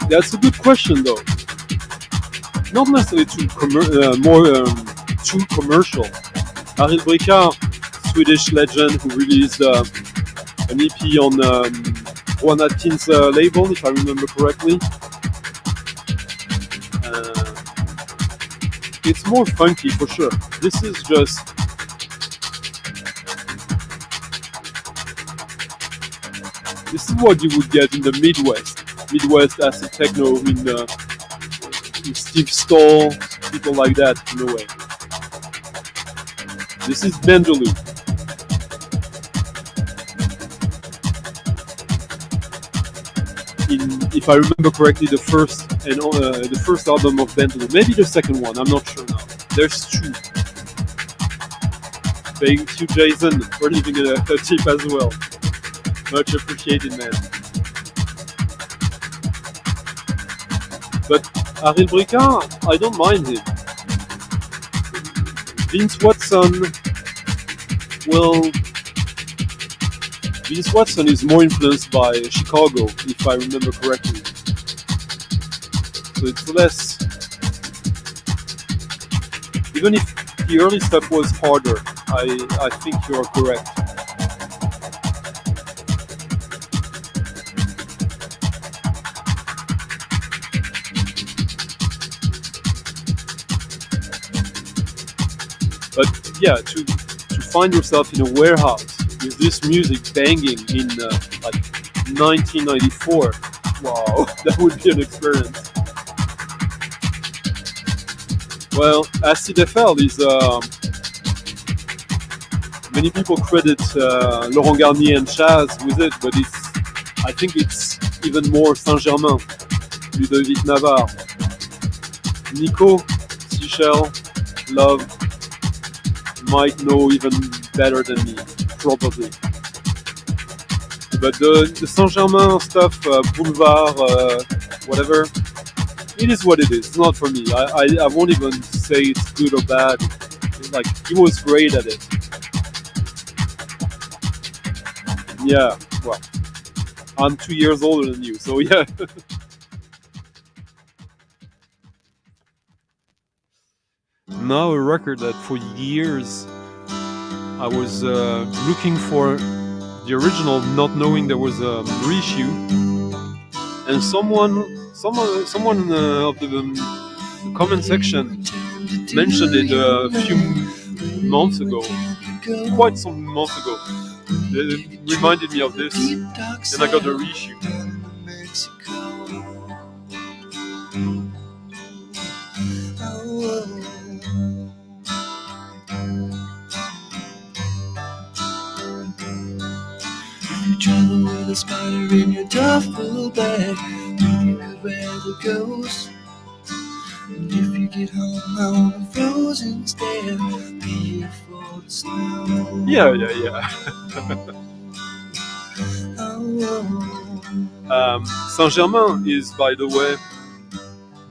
That's a good question, though. Not necessarily too too commercial. Ariel Bricard, Swedish legend who released an EP on Juana Tin's label, if I remember correctly. It's more funky for sure. This is just. This is what you would get in the Midwest acid techno in Steve Stoll, people like that in a way. This is Benjaloo. If I remember correctly, the first album of Benjaloo, maybe the second one. I'm not sure now. There's two. Thank you, Jason, for leaving a tip as well. Much appreciated, man. But Ariel Bricard, I don't mind him. Vince Watson is more influenced by Chicago, if I remember correctly. So it's less. Even if the early stuff was harder, I think you are correct. But yeah, to find yourself in a warehouse with this music banging in like 1994, wow, that would be an experience. Well, Acid FL is many people credit Laurent Garnier and Chaz with it, but I think it's even more Saint-Germain, Ludovic Navarre, Nico, Seychelles, Love might know even better than me, probably. But the Saint-Germain stuff, Boulevard, whatever, it is what it is. It's not for me. I won't even say it's good or bad. Like, he was great at it. Yeah, well, I'm 2 years older than you, so yeah. Now a record that for years I was looking for the original, not knowing there was a reissue, and someone of the comment section mentioned it a few months ago, quite some months ago. It reminded me of this, and I got a reissue. Travel with a spider in your duffel bag, leading you where the ghost. And if you get home on a frozen stair, be here for the snow. Yeah. Saint-Germain is, by the way,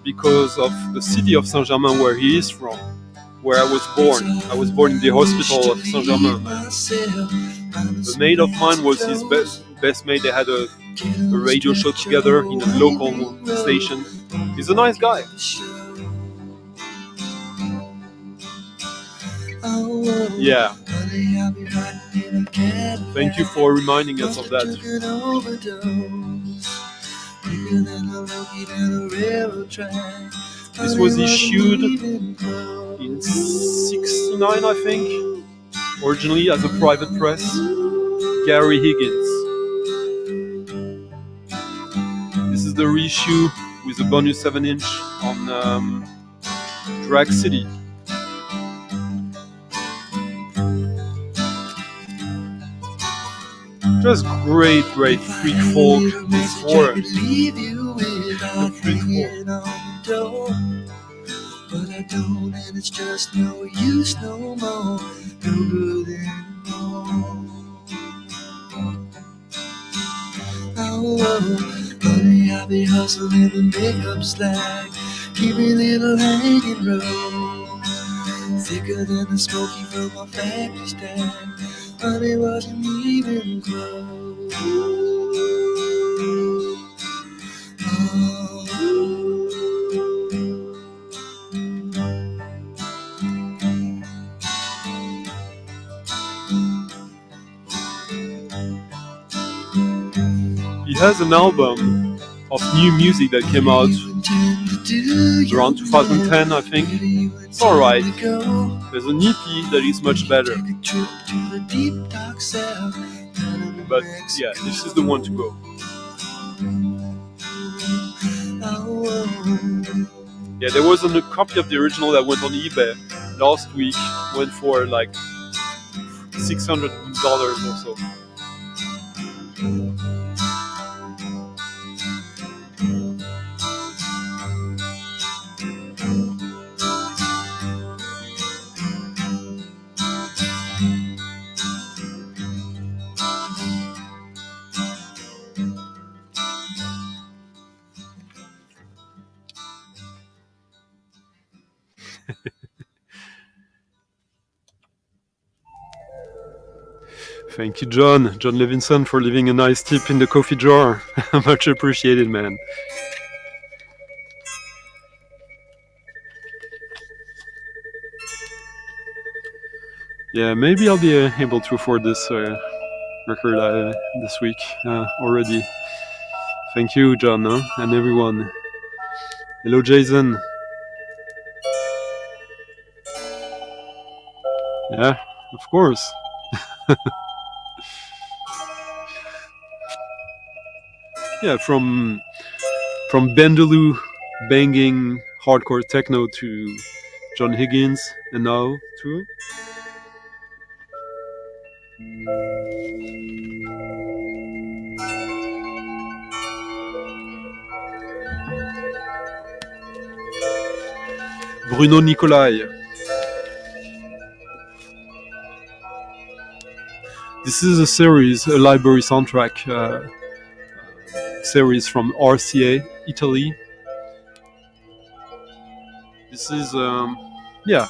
because of the city of Saint-Germain where he is from, where I was born. I was born in the hospital of Saint-Germain. A mate of mine was his best mate. They had a radio show together in a local station. He's a nice guy. Yeah. Thank you for reminding us of that. This was issued in '69, I think, originally as a private press. Gary Higgins. This is the reissue with a bonus 7-inch on Drag City. Just great freak folk before. But I don't, and it's just no use no more, no good anymore. Oh, honey, I'll be hustling and makeup slack, keep me little hanging row, thicker than the smoky from my factory stack. Honey wasn't even close. He has an album of new music that came out around 2010, I think. It's alright. There's an EP that is much better. But yeah, this is the one to go. Yeah, there was a copy of the original that went on eBay last week. Went for like $600 or so. Thank you, John Levinson, for leaving a nice tip in the coffee jar. Much appreciated, man. Yeah, maybe I'll be able to afford this record this week already. Thank you, John, and everyone. Hello, Jason. Yeah, of course. Yeah, from Bendeloo banging hardcore techno to John Higgins, and now too. Bruno Nicolai. This is a series, a library soundtrack series from RCA, Italy. This is, yeah,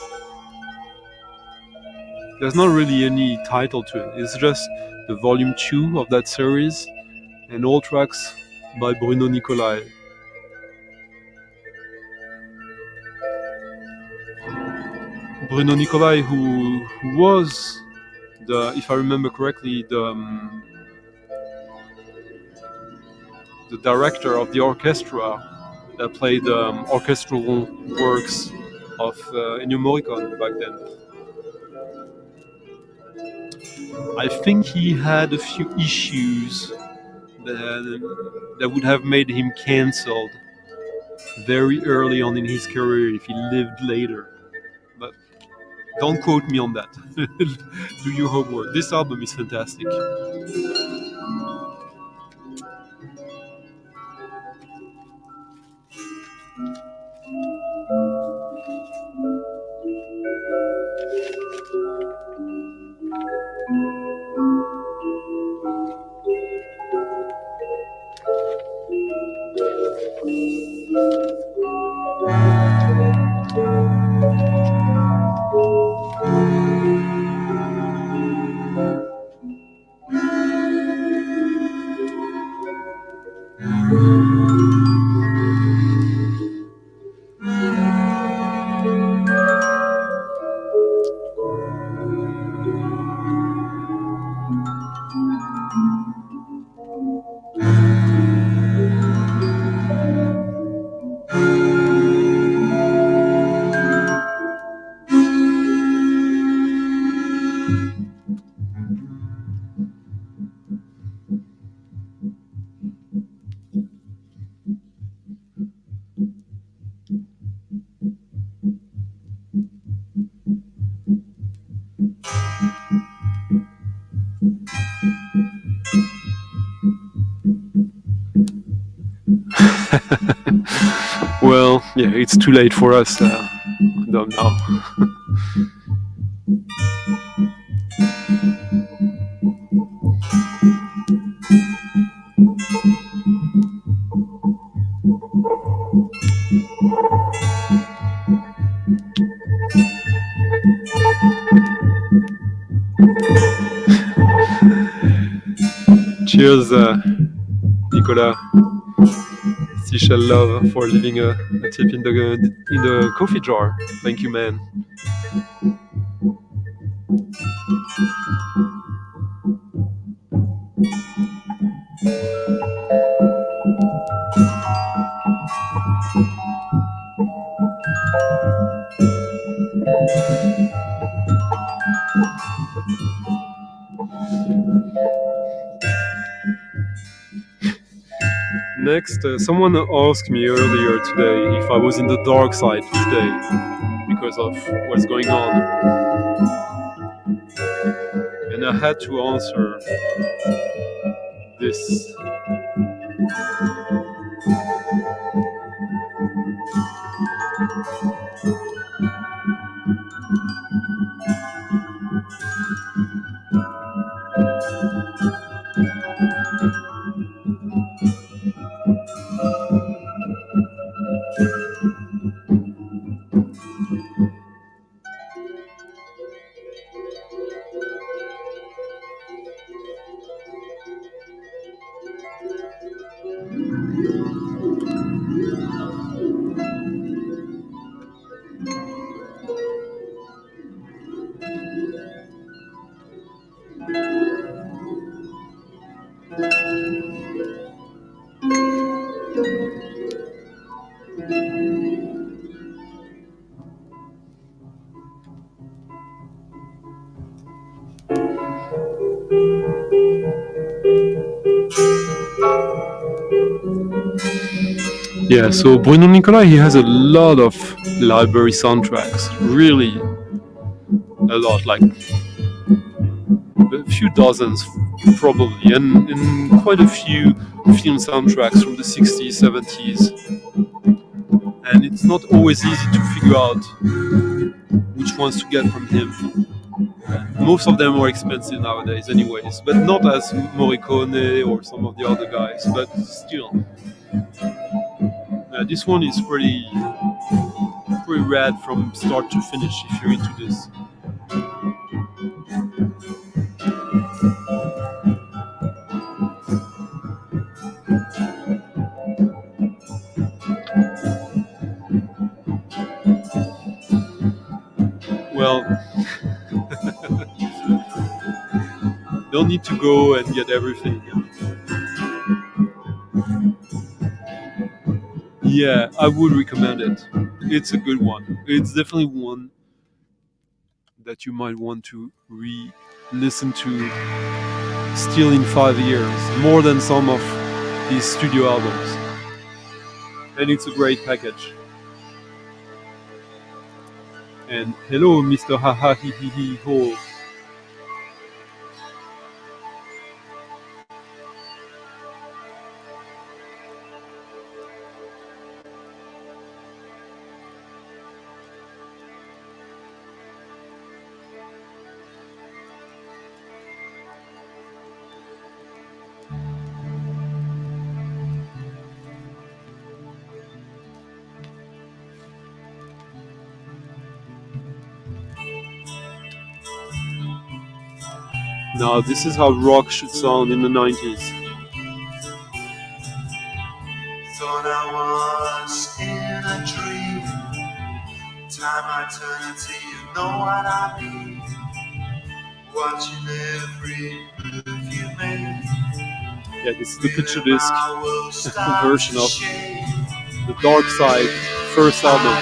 there's not really any title to it. It's just the volume 2 of that series and all tracks by Bruno Nicolai. Bruno Nicolai, who was if I remember correctly, the director of the orchestra that played orchestral works of Ennio Morricone back then. I think he had a few issues that would have made him cancelled very early on in his career if he lived later. But don't quote me on that. Do your homework. This album is fantastic. Well, yeah, it's too late for us. Don't know. Cheers, Nicolas. Seashell Love, for leaving a tip in the coffee jar. Thank you, man. Next, someone asked me earlier today if I was in the dark side today because of what's going on. And I had to answer this. Yeah, so Bruno Nicolai, he has a lot of library soundtracks, really a lot, like a few dozens probably, and quite a few film soundtracks from the 60s, 70s. And it's not always easy to figure out which ones to get from him. Most of them are expensive nowadays anyways, but not as Morricone or some of the other guys, but still. This one is pretty rad from start to finish if you're into this. Well, don't need to go and get everything. Yeah, I would recommend it. It's a good one. It's definitely one that you might want to re-listen to still in 5 years, more than some of his studio albums. And it's a great package. And hello, Mr. Haha Hee Hee Hee Ho. Now, this is how rock should sound in the 90s. Thought I was in a dream. Time eternity, you know what I mean. Watching every move you make. Yeah, this is the picture disc version of the Dark Side first album.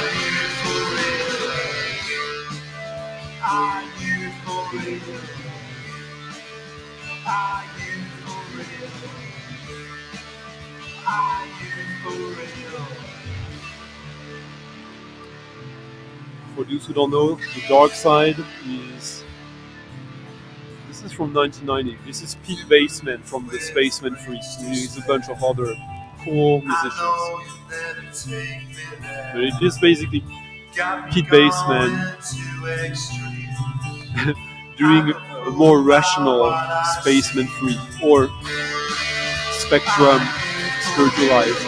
Are you for real? Are you for real? Are you for real? For those who don't know, the Dark Side is... This is from 1990. This is Pete Baseman from the Spacemen Freaks. He's a bunch of other cool musicians. But it is basically Pete Baseman doing a more rational Spaceman Freak or Spectrum spiritualized.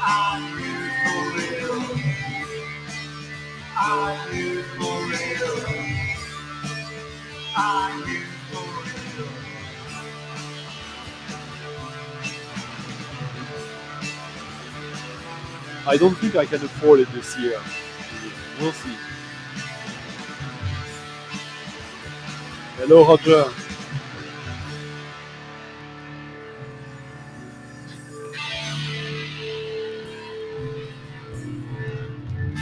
Are you for real? Are you for real? I don't think I can afford it this year. We'll see. Hello, Roger.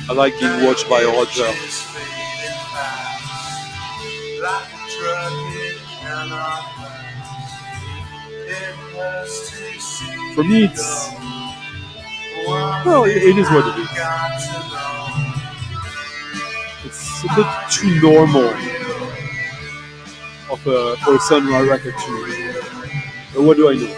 I like being watched by Roger. For me, it's... Well, it is what it is. It's a bit too normal for a Sunrise record to me. But what do I know?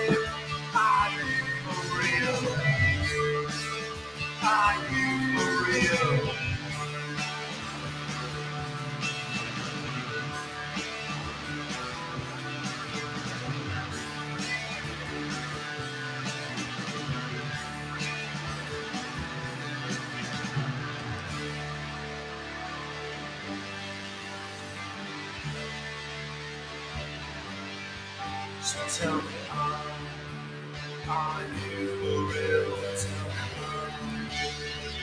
So tell me, are you for real? Tell me,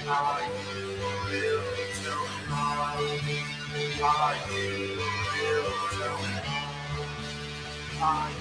are you for real? Tell me, are you for real? Tell me, are you?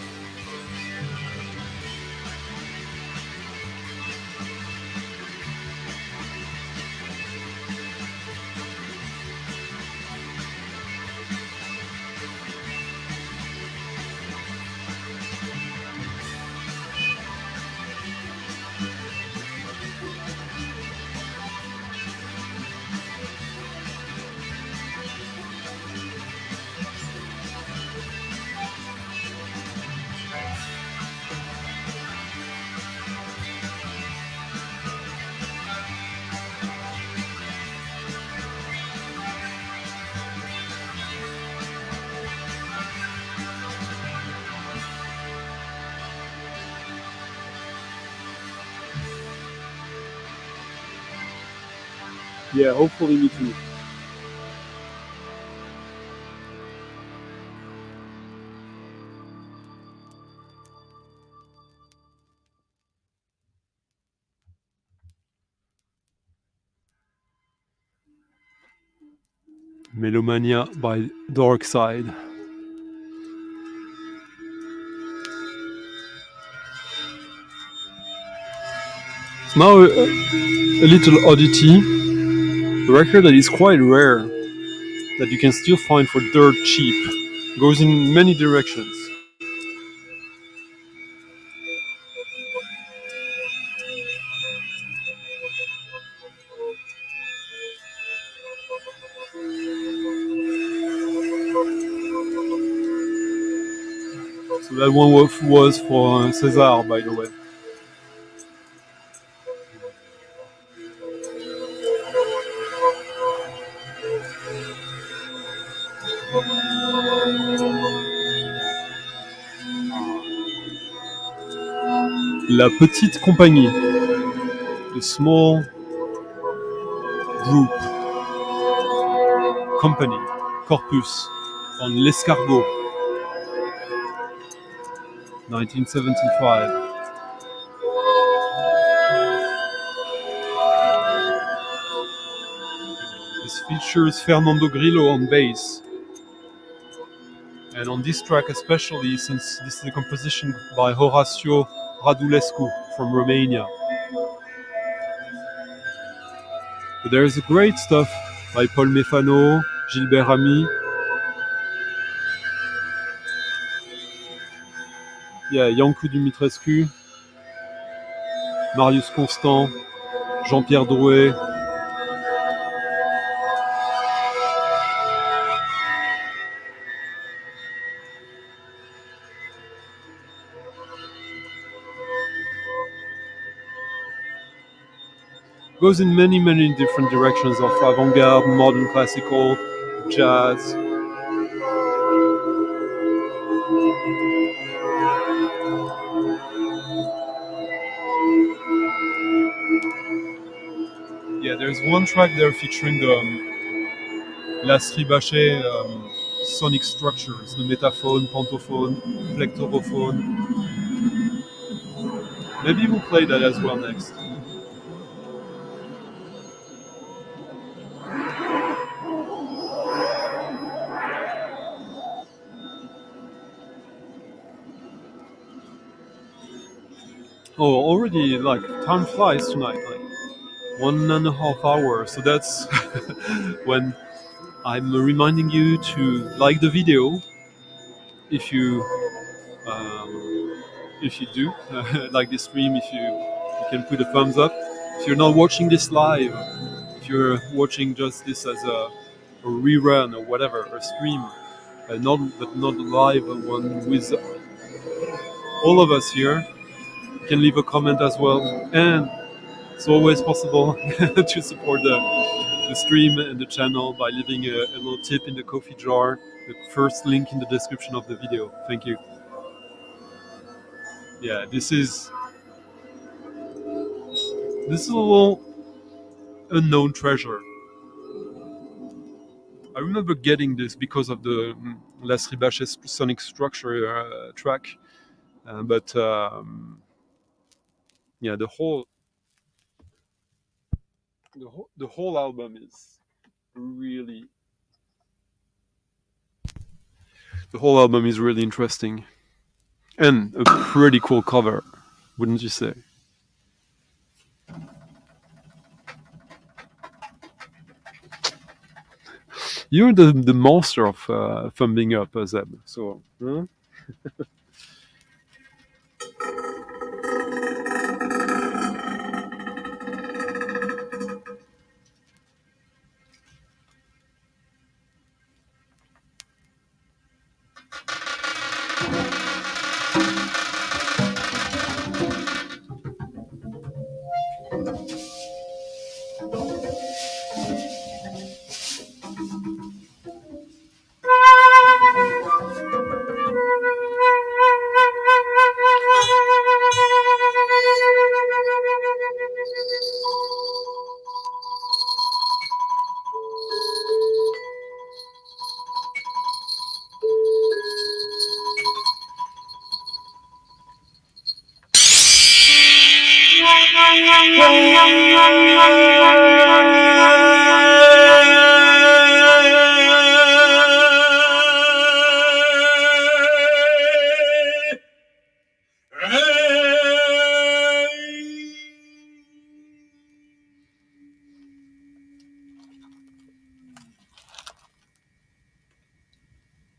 Yeah, hopefully me too. Melomania by Dark Side. Now a little oddity, a record that is quite rare, that you can still find for dirt cheap, goes in many directions. So that one was for César, by the way. La petite compagnie, the small group, company, corpus, on L'Escargot, 1975. This features Fernando Grillo on bass. And on this track especially, since this is a composition by Horacio Radulescu from Romania. But there's great stuff by Paul Mefano, Gilbert Ramy. Yeah, Iancu Dumitrescu, Marius Constant, Jean-Pierre Drouet. Goes in many, many different directions of avant-garde, modern classical, jazz. Yeah, there's one track there featuring the Las Ribache sonic structures, the metaphone, pentophone, plectorophone. Maybe we'll play that as well next. Oh, already, like, time flies tonight, like 1.5 hours. So that's when I'm reminding you to like the video if you do like the stream, if you can put a thumbs up. If you're not watching this live, if you're watching just this as a rerun or whatever, a stream, but not a live one with all of us here, you can leave a comment as well. And it's always possible to support the stream and the channel by leaving a little tip in the coffee jar. The first link in the description of the video. Thank you. Yeah, this is a little unknown treasure. I remember getting this because of the Las Ribaches sonic structure track, but yeah, the whole album is really interesting and a pretty cool cover, wouldn't you say? You're the master of thumbing up, Zeb. So. Huh?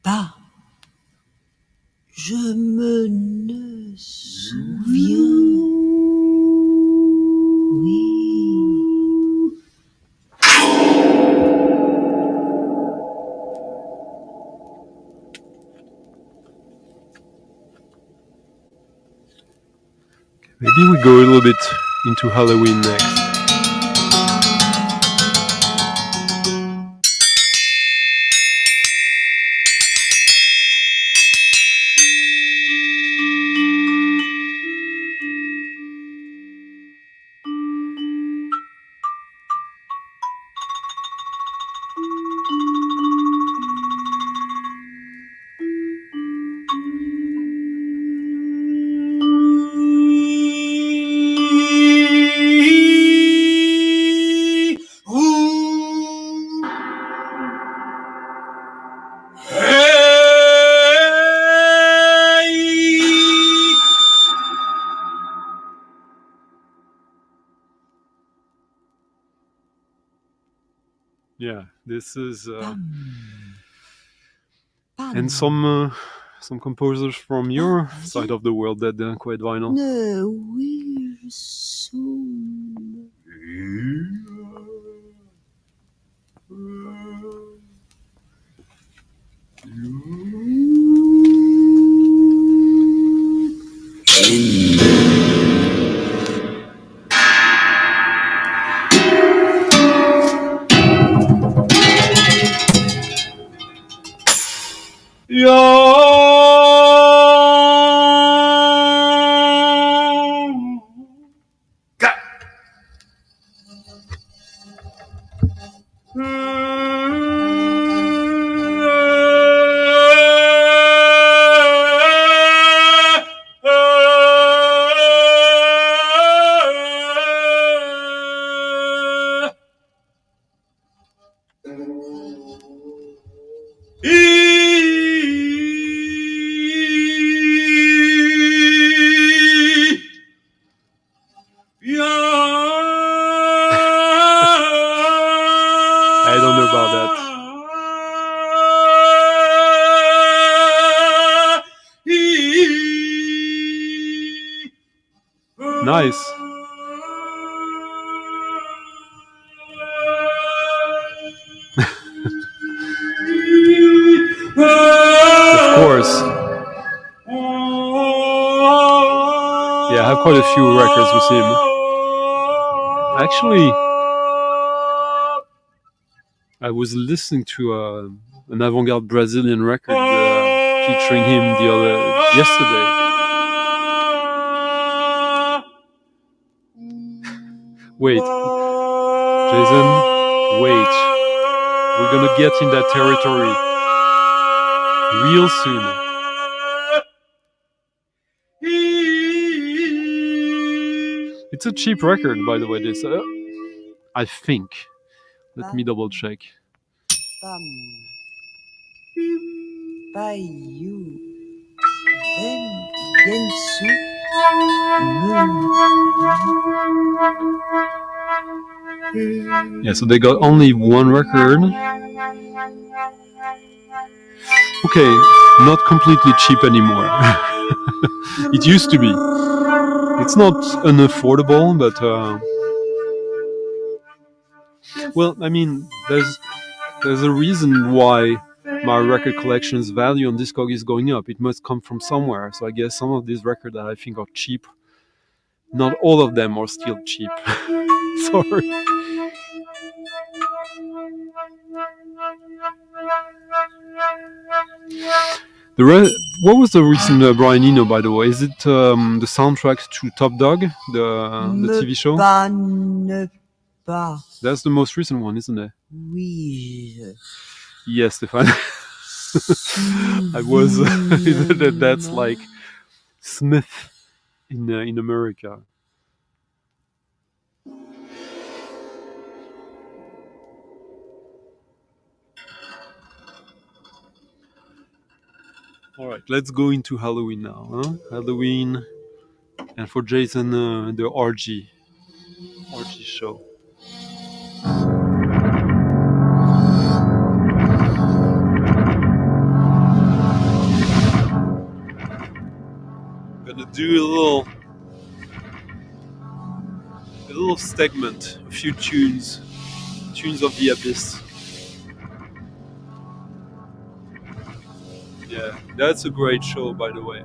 Pas. Je me ne souviens. Oui. Maybe we go a little bit into Halloween next. Yeah, this is and some composers from your side of the world that quite vinyl. Ne will soon. I don't know about that. Nice. Of course. Yeah, I have quite a few records with him. Actually, I was listening to an avant-garde Brazilian record featuring him yesterday. Wait, Jason, wait. We're gonna get in that territory real soon. It's a cheap record, by the way, this. I think. Let me double check. Pam. Payu. Ben Gensu. Yeah, so they got only one record. Okay, not completely cheap anymore. It used to be. It's not unaffordable, but well, I mean, there's a reason why my record collection's value on Discog is going up. It must come from somewhere. So I guess some of these records that I think are cheap, not all of them are still cheap. Sorry. What was the recent Brian Eno, by the way? Is it the soundtrack to Top Dog, the TV show? That's the most recent one, isn't it? Oui. Yes, Stefan. I was. That's like Smith in America. All right, let's go into Halloween now. Huh? Halloween, and for Jason, the RG show. Gonna do a little segment, a few tunes of the Abyss. Yeah, that's a great show, by the way.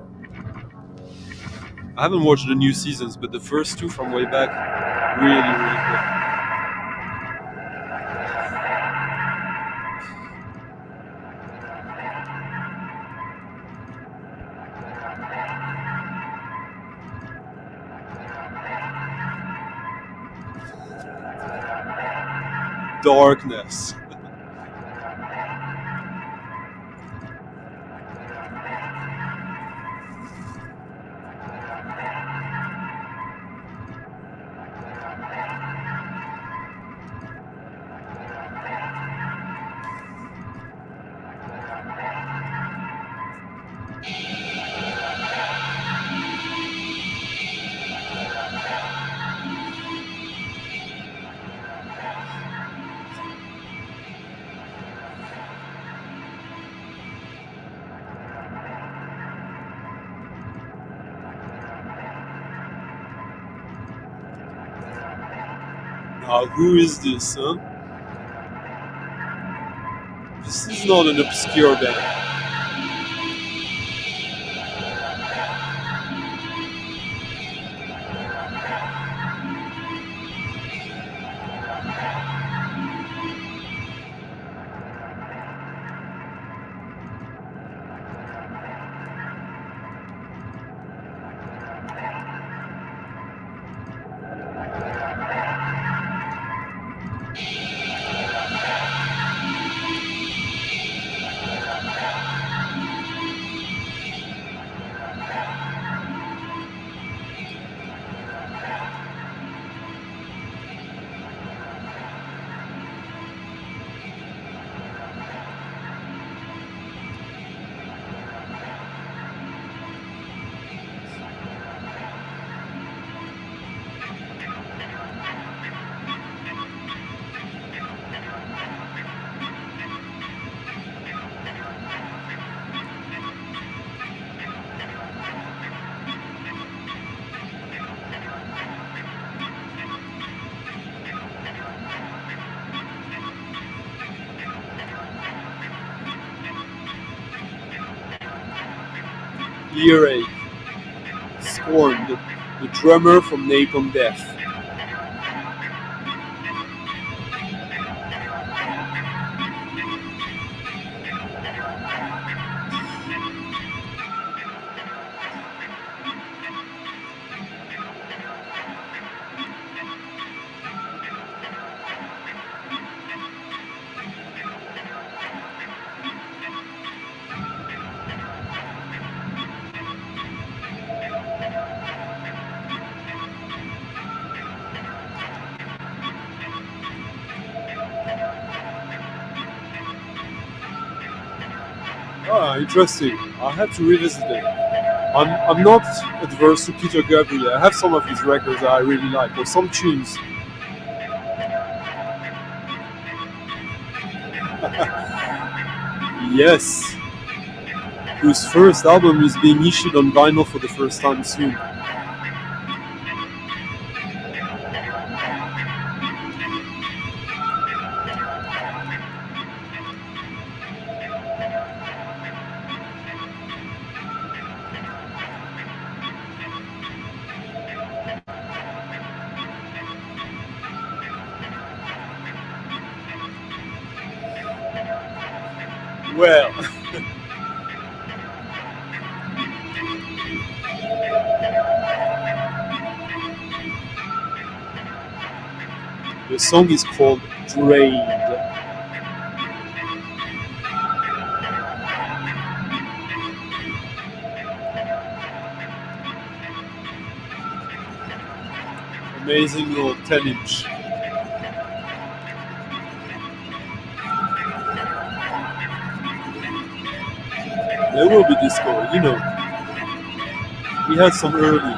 I haven't watched the new seasons, but the first two from way back, really, really good. Darkness. Now, who is this, huh? This is not an obscure band. Earache. Scorn, the drummer from Napalm Death. Ah, interesting. I have to revisit it. I'm not adverse to Peter Gabriel. I have some of his records that I really like, or some tunes. Yes. Whose first album is being issued on vinyl for the first time soon. Well, the song is called Drained. Amazing little 10-inch. There will be disco, you know. We had some early.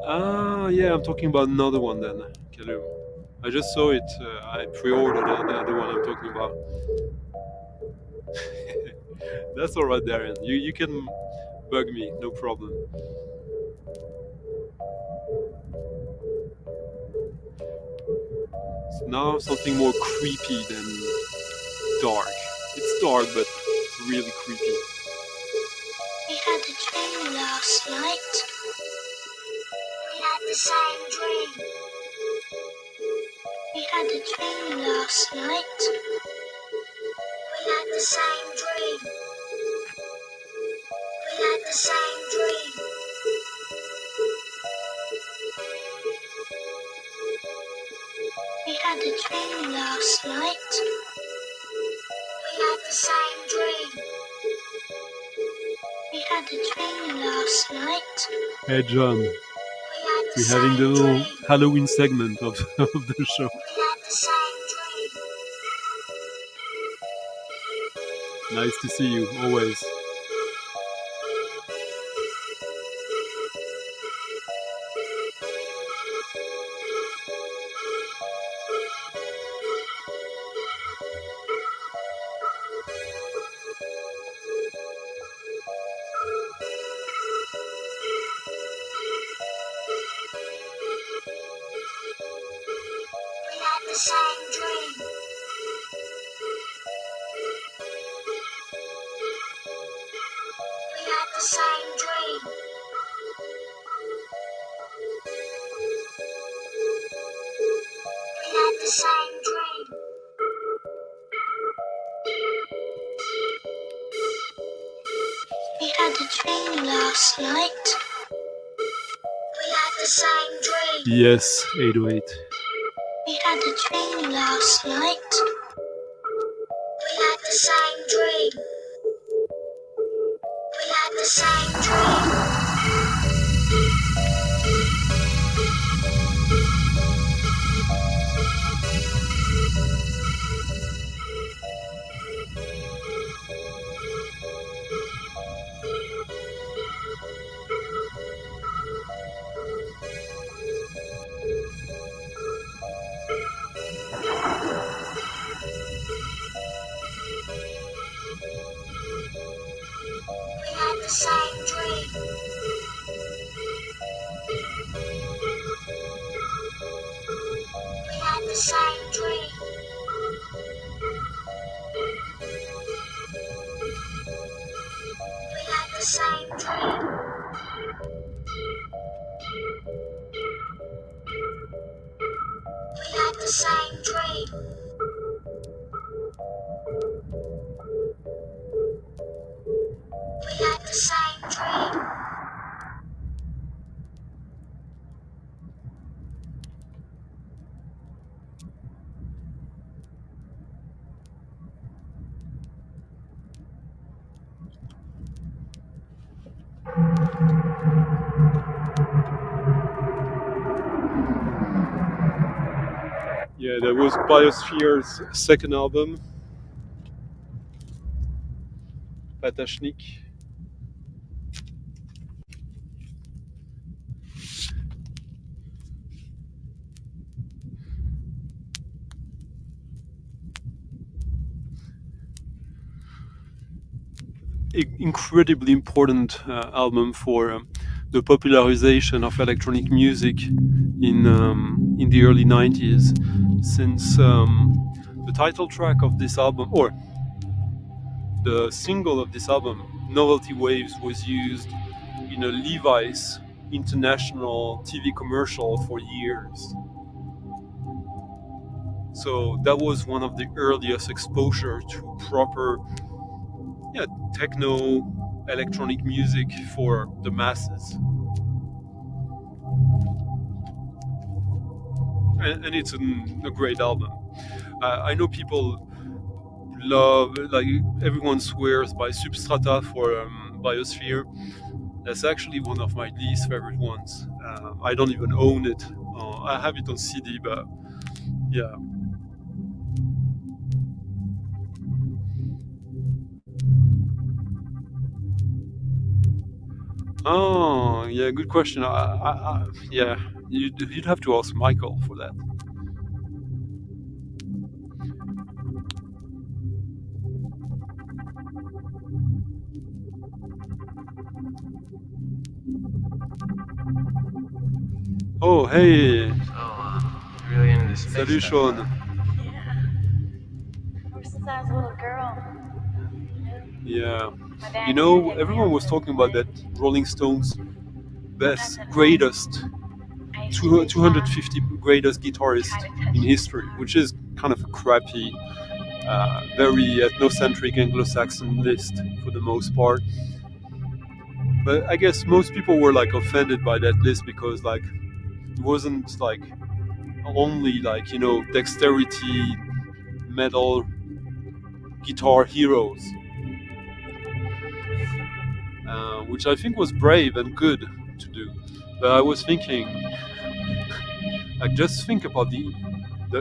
Ah, yeah, I'm talking about another one then, Kalu. I just saw it. I pre-ordered the one I'm talking about. That's all right, Darian. You can bug me, no problem. So now something more creepy than dark. It's dark, but really creepy. We had a dream last night. We had the same dream. We had a dream last night. We had the same dream. We had the same dream. We had a dream last night. We had the same dream. We had a dream last night. Hey, John. We had the We're same having the little dream. Halloween segment of the show. We had the same dream. Nice to see you, always. We had the same dream. We had the same dream. We had the same dream. We had a dream last night. We had the same dream. Yes, 808. We had a dream last night. We had the same dream. We had the same dream. We had the same dream. We had the same dream. We had the same dream. We had the same dream. We had the same dream. Yeah, that was Biosphere's second album, Patashnik. Incredibly important album for the popularization of electronic music in the early 90s, since the title track of this album, or the single of this album, Novelty Waves, was used in a Levi's international TV commercial for years. So that was one of the earliest exposure to proper techno electronic music for the masses. And it's a great album. I know people love, like everyone swears by Substrata for Biosphere. That's actually one of my least favorite ones. I don't even own it. I have it on CD, but yeah. Oh, yeah, good question. Yeah, you'd have to ask Michael for that. Oh, hey. So, really into this space Salut, stuff, Sean. huh? Yeah. Ever since I was a little girl. Yeah. My dad You know, used to take me everyone out was to talking about play. that Rolling Stones best, Sometimes at greatest, I used to reach 250 greatest guitarist Try to touch in the history, stars. which is kind of a crappy, very ethnocentric Anglo-Saxon list for the most part. But I guess most people were like offended by that list because like it wasn't like only like, you know, dexterity metal guitar heroes, which I think was brave and good to do. But I was thinking, like, just think about the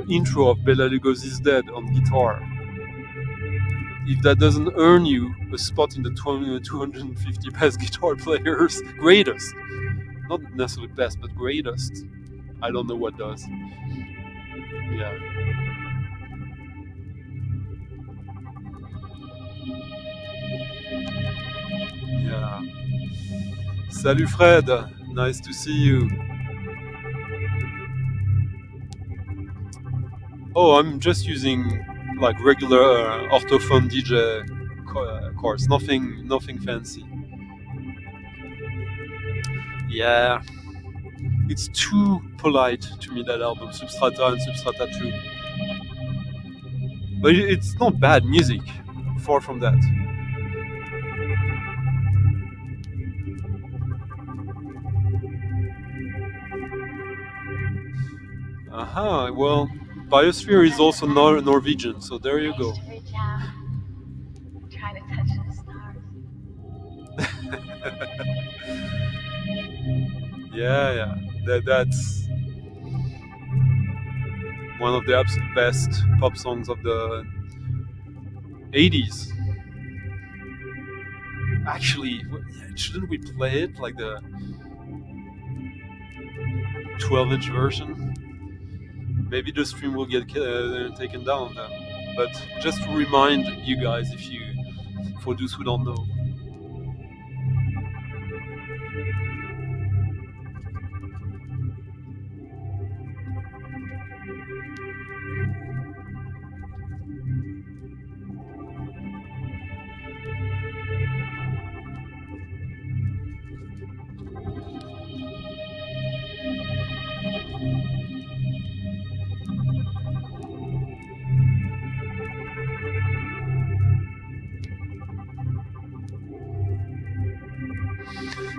intro of Bela Lugosi's Dead on guitar. If that doesn't earn you a spot in the 250 best guitar players, greatest, not necessarily best, but greatest, I don't know what does. Yeah. Yeah. Salut Fred, nice to see you. Oh, I'm just using like regular orthophone DJ course, nothing fancy. Yeah, it's too polite to me, that album, Substrata and Substrata 2. But it's not bad music, far from that. Aha, well, Biosphere is also Norwegian, so there you go. I used to reach out, try to touch the stars. Yeah, that's one of the absolute best pop songs of the 80s. Actually, shouldn't we play it like the 12-inch version? Maybe the stream will get taken down then. But just to remind you guys, for those who don't know.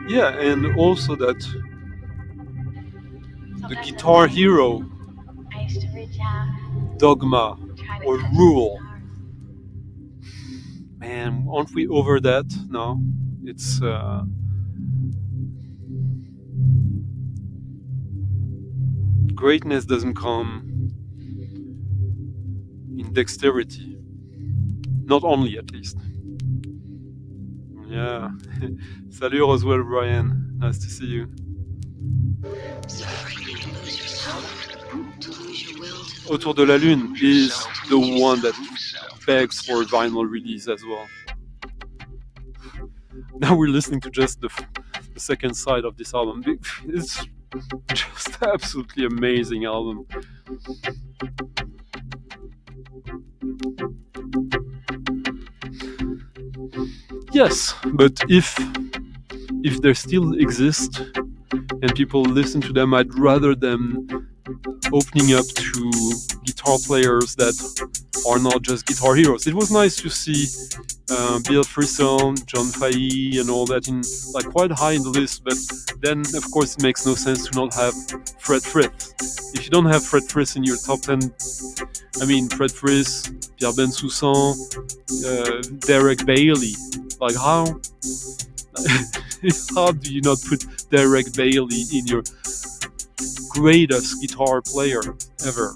Yeah, and also that the guitar hero, I used to reach out, dogma, try to or touch rule. the stars. Man, aren't we over that now? It's greatness doesn't come dexterity. Not only, at least. Yeah. Salut Roswell Brian. Nice to see you. Autour de la Lune is the one that begs for vinyl release as well. Now we're listening to just the second side of this album. It's just absolutely amazing album. Yes, but if they still exist and people listen to them, I'd rather them opening up to guitar players that are not just guitar heroes. It was nice to see Bill Frisell, John Fahey, and all that in like quite high in the list. But then, of course, it makes no sense to not have Fred Frith. If you don't have Fred Frith in your top 10, I mean, Fred Frith, Pierre Bensoussan, Derek Bailey. Like how do you not put Derek Bailey in your greatest guitar player ever?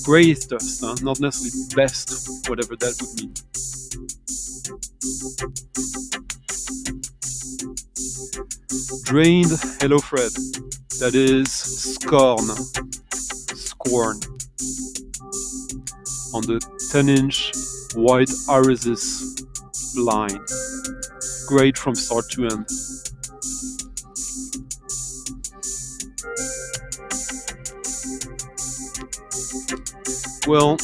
Greatest, huh? Not necessarily best, whatever that would mean. Drained, hello Fred. That is Scorn. On the 10-inch white Arisis line. Great from start to end. Well,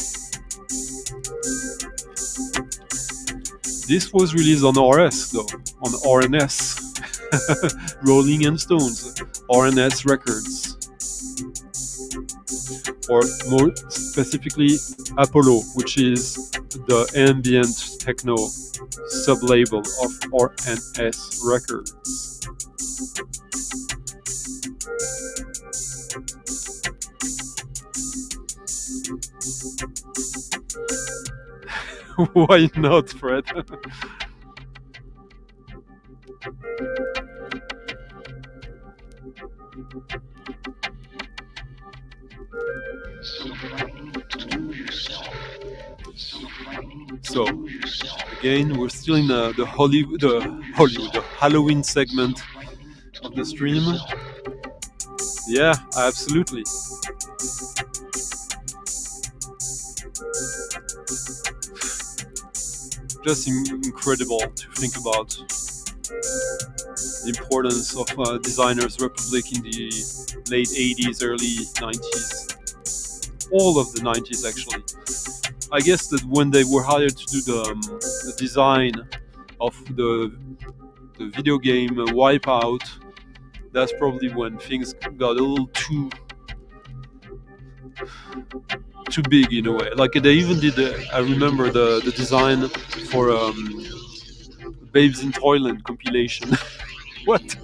this was released on RS though, on RNS. Rolling and Stones, RNS Records. Or more specifically Apollo, which is the ambient techno sub-label of RNS Records. Why not, Fred? So, again, we're still in the Halloween segment of the stream. Yeah, absolutely. Just incredible to think about the importance of Designers Republic in the late 80s, early 90s. All of the 90s, actually. I guess that when they were hired to do the design of the video game Wipeout, that's probably when things got a little too big in a way. Like they even did, I remember the design for Babes in Toyland compilation. What?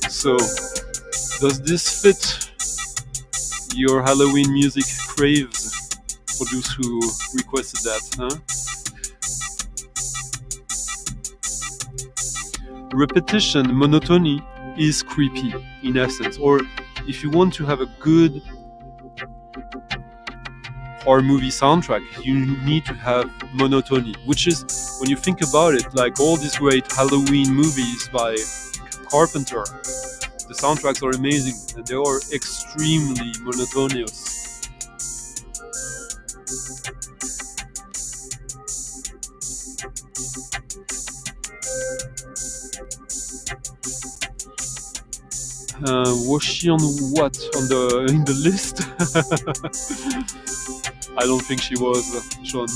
So, does this fit your Halloween music craves for those who requested that, huh? Repetition, monotony is creepy in essence. Or if you want to have a good horror movie soundtrack, you need to have monotony, which is, when you think about it, like all these great Halloween movies by Carpenter, the soundtracks are amazing and they are extremely monotonous. Was she on what? In the list? I don't think she was, Sean.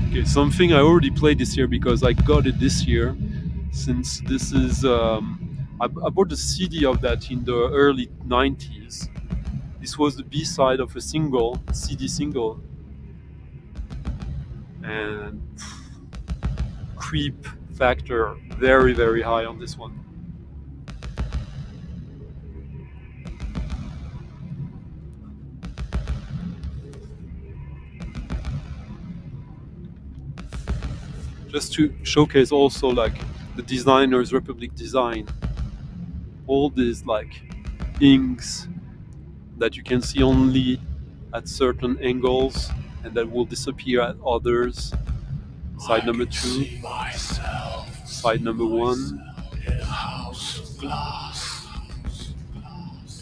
Okay, something I already played this year because I got it this year. Since this is, I bought the CD of that in the early 90s. This was the B-side of a CD single. And Creep factor very, very high on this one. Just to showcase also like the designer's Republic design, all these like inks that you can see only at certain angles and that will disappear at others. Side number 2, side number 1. In a house of glass,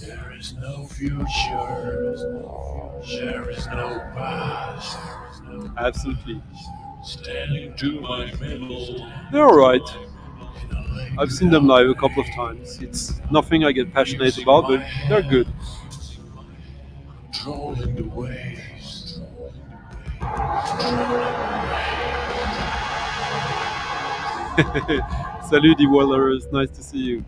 there is no future, there is no past. Absolutely. Standing to my middle. They're alright. I've seen them live a couple of times. It's nothing I get passionate about, but they're good. Controlling the waves. Salut, the Wallers. Nice to see you.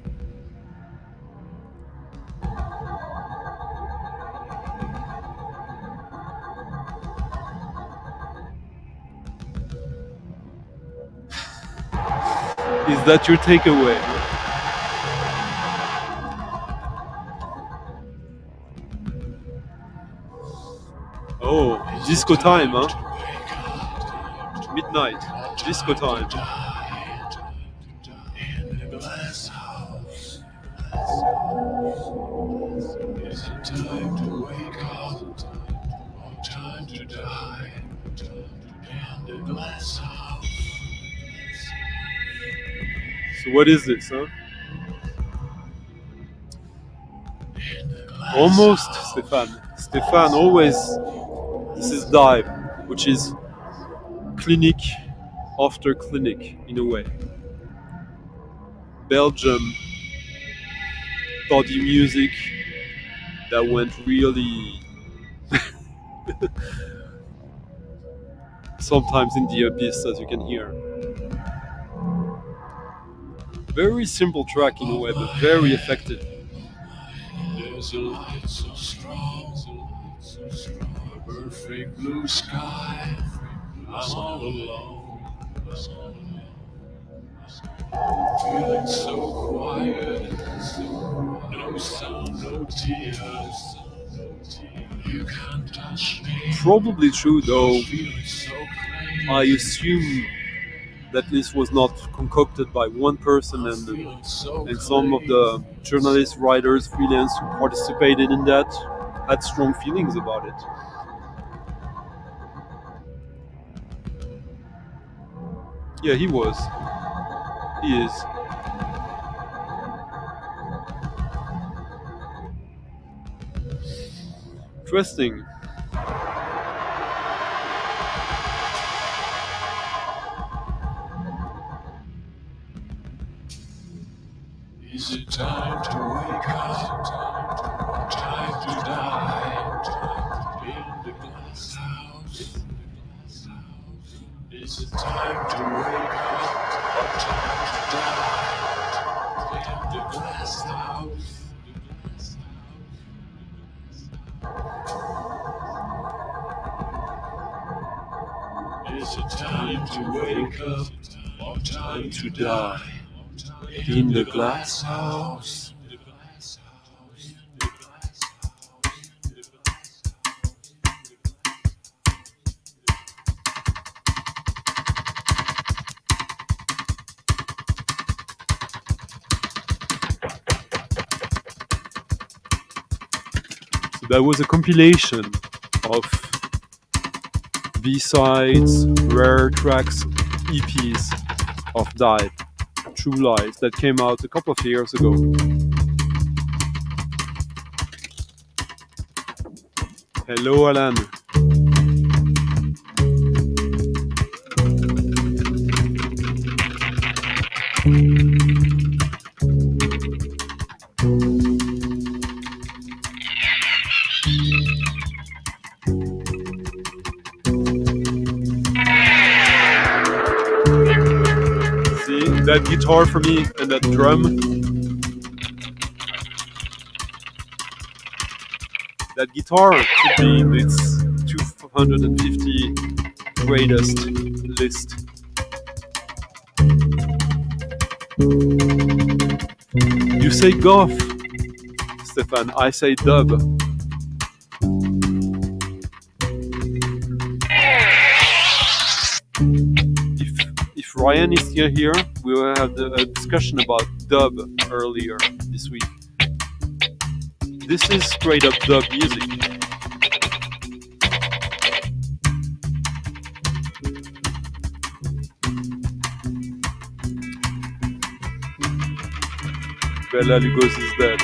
Is that your takeaway? Oh, disco time, huh? Midnight, disco time. In the glass house. Is it time to wake up or time to die? In the glass house. So what is this, huh? Almost, Stefan, always, this is dive, which is clinic after clinic, in a way. Belgium, body music that went really sometimes in the abyss, as you can hear. Very simple track in a way, but very effective. There's a light so strong, a perfect blue sky. I'm all alone. Feeling so quiet, no sound, no tears. You can't touch me. Probably true, though. Feeling so clean. I assume that this was not concocted by one person, and some of the journalists, writers, freelance who participated in that had strong feelings about it. Yeah, he was. He is. Interesting. Is it time to wake up? Time to die? In the glass house? Is it time to wake up? Or time to die? In the glass house? Is it time to wake up? Or time to die? In the glass house. So that was a compilation of B-sides, rare tracks, EPs of Dive, True Lies, that came out a couple of years ago. Hello, Alan. That guitar for me and that drum. That guitar should be in its 250 greatest list. You say goth, Stefan. I say dub. If Ryan is still here, we will have a discussion about dub earlier this week. This is straight up dub music. Bela Lugos is dead.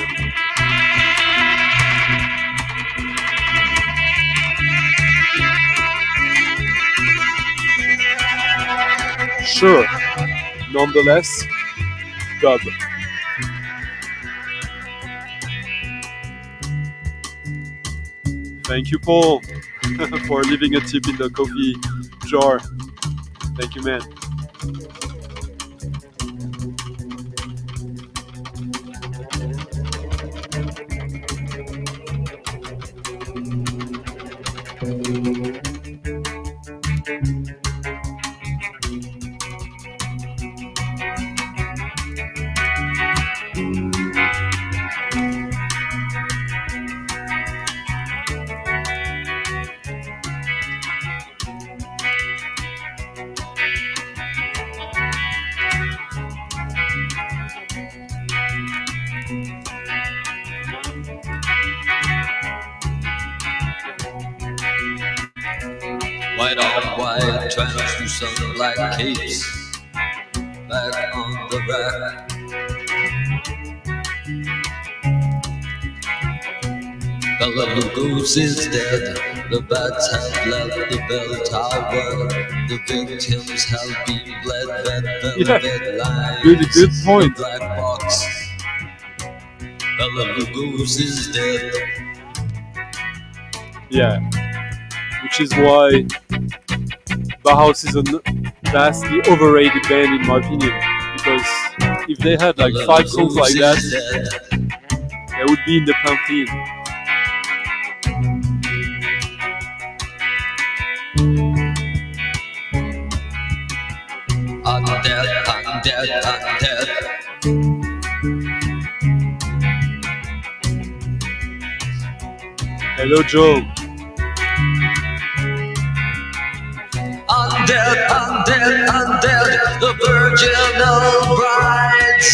Sure. Nonetheless, dub. Thank you, Paul, for leaving a tip in the coffee jar. Thank you, man. White on white, translucent like capes, back on the rack. Bela Lugos is dead, the bats have left the bell tower, the victims have been bled, red velvet lines, really good point. the black box. Bela Lugos is dead. Yeah. Which is why Bauhaus is a vastly overrated band in my opinion. Because if they had like 5 songs like that, they would be in the pantheon. I'm dead, I'm dead, I'm dead. Hello, Joe. Undead, undead, undead, the virginal brides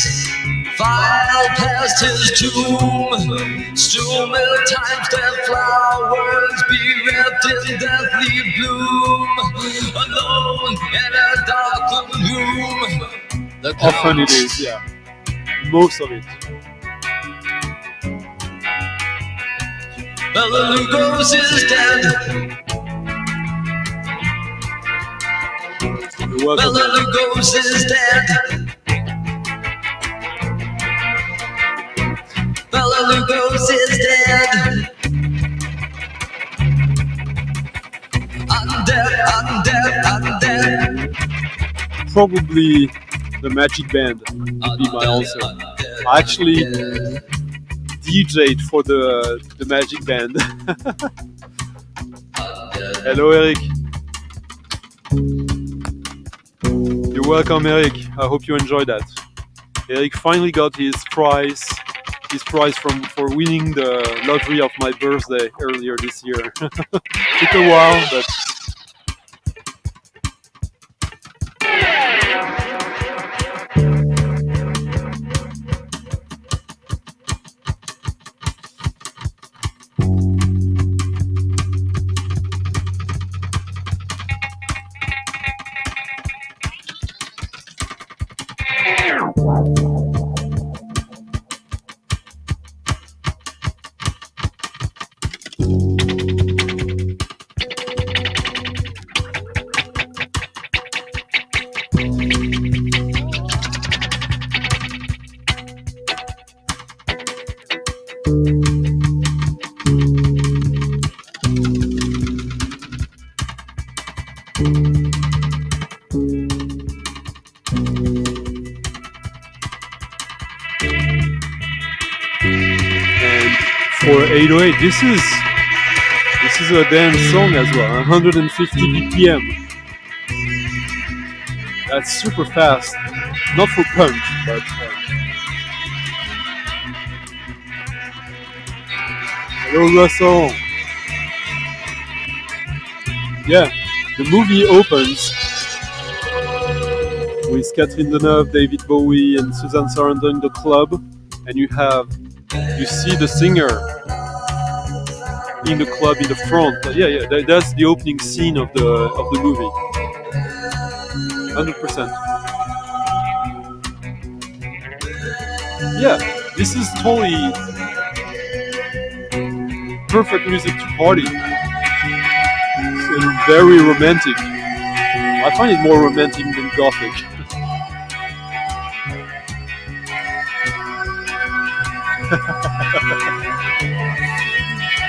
file past his tomb. Stoom at times their flowers bereft in deathly bloom. Alone in a dark room. The Often it is, yeah. Most of it. Bela Lugos is dead. Bela Lugos is dead. Bela Lugos is dead. Undead, undead, undead. Probably the Magic Band would be my answer. I actually DJ'd for the Magic Band. Hello, Eric. You're welcome, Eric. I hope you enjoyed that. Eric finally got his prize for winning the lottery of my birthday earlier this year. Took a while, but for 808, this is a dance song as well, 150 BPM. That's super fast, not for punk, but Yo, Russell. Yeah, the movie opens with Catherine Deneuve, David Bowie, and Susan Sarandon in the club, and you see the singer in the club in the front. Yeah, that's the opening scene of the movie. 100%. Yeah, this is totally perfect music to party. It's very romantic. I find it more romantic than gothic.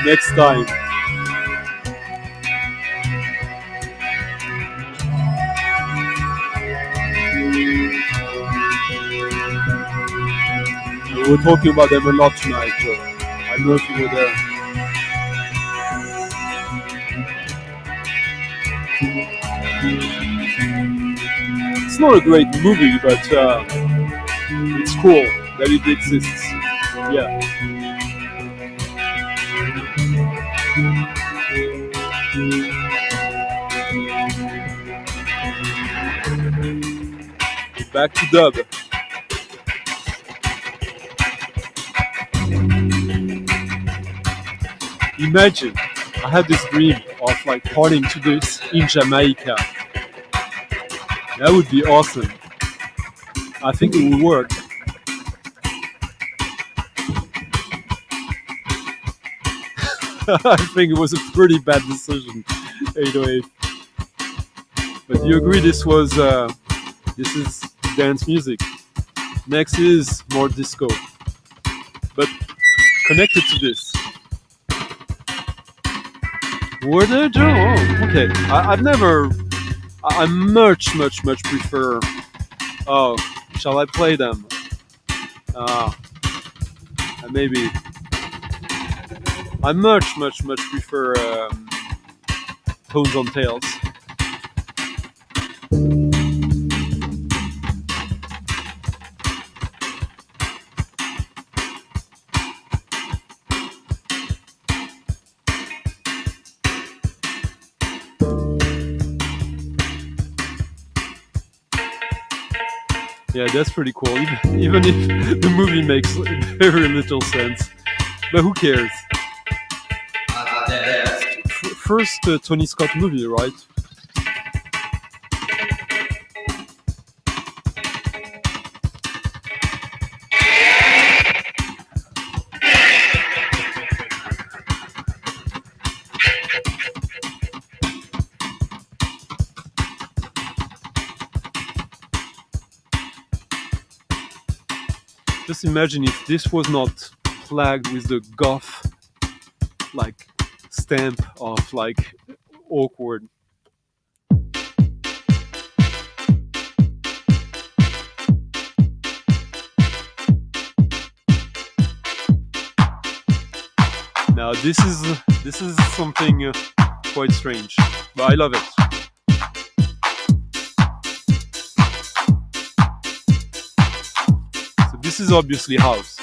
Next time. We were talking about them a lot tonight, Joe. I don't know if you were there. It's not a great movie, but it's cool that it exists. Yeah. Back to dub. Imagine, I had this dream of like partying to this in Jamaica. That would be awesome. I think it would work. I think it was a pretty bad decision. 808. But you agree this is dance music. Next is more disco. But connected to this. Were they, Joe? Oh, okay. I much prefer. Oh, shall I play them? Maybe. I much prefer Tones on Tails. Yeah, that's pretty cool, even if the movie makes very little sense. But who cares? First Tony Scott movie, right? Just imagine if this was not flagged with the goth like stamp of like awkward. Now this is something quite strange, but I love it. This is obviously house.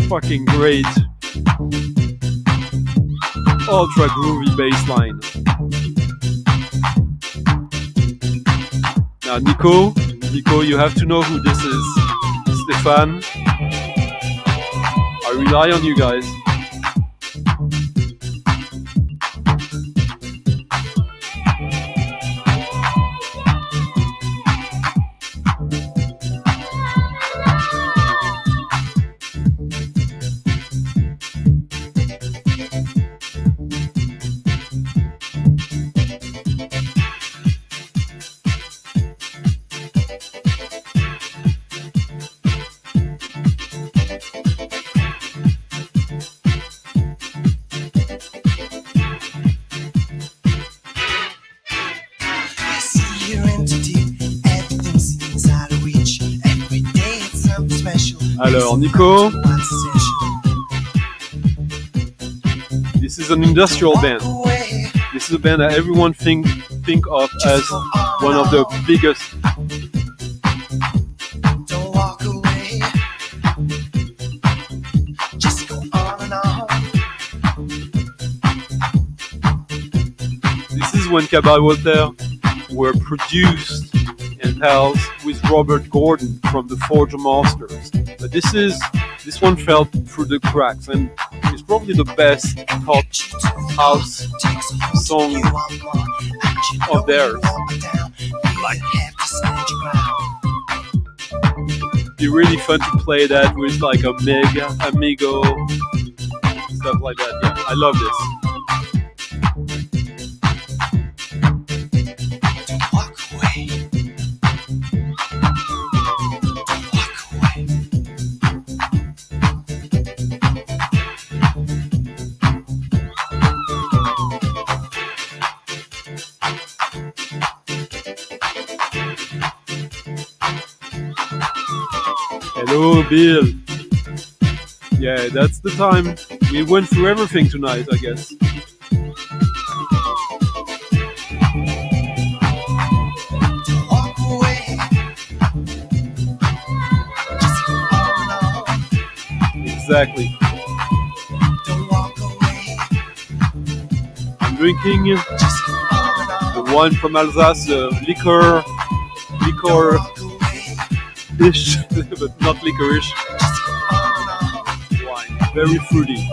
Fucking great, ultra groovy bass line. Now Nico, you have to know who this is. Stefan, I rely on you guys. Alors, Nico, this is an industrial band. This is a band that everyone think of as one of the biggest is when Cabal Walter were produced and held with Robert Gordon from the Forge Masters. But this one fell through the cracks, and it's probably the best pop house song of theirs. Like, it'd be really fun to play that with like a Amigo, stuff like that. Yeah, I love this. Hello, Bill. Yeah, that's the time. We went through everything tonight, I guess. Exactly. I'm drinking the wine from Alsace, liquor-ish, but not licorice. Wine, very fruity.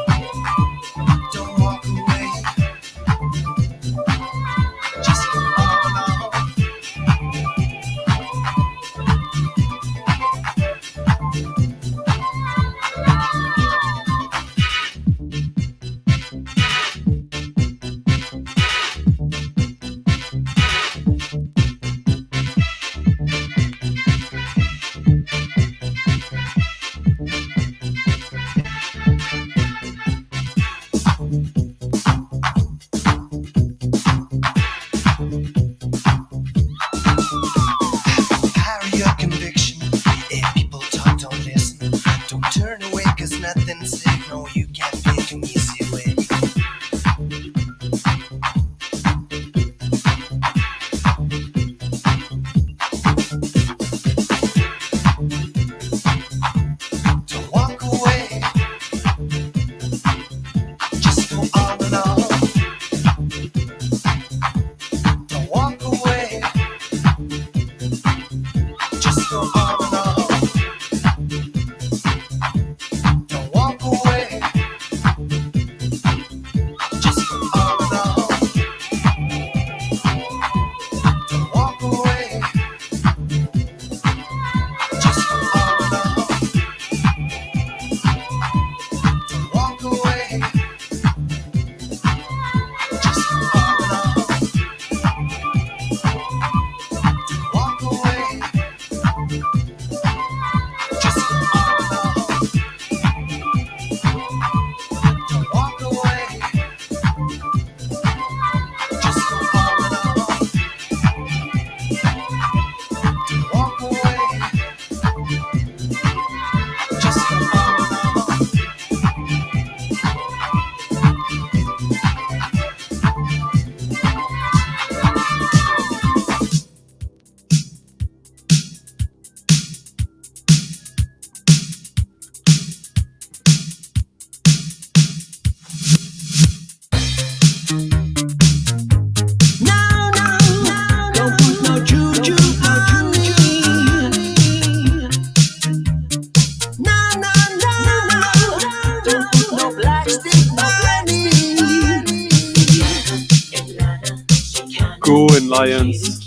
Lions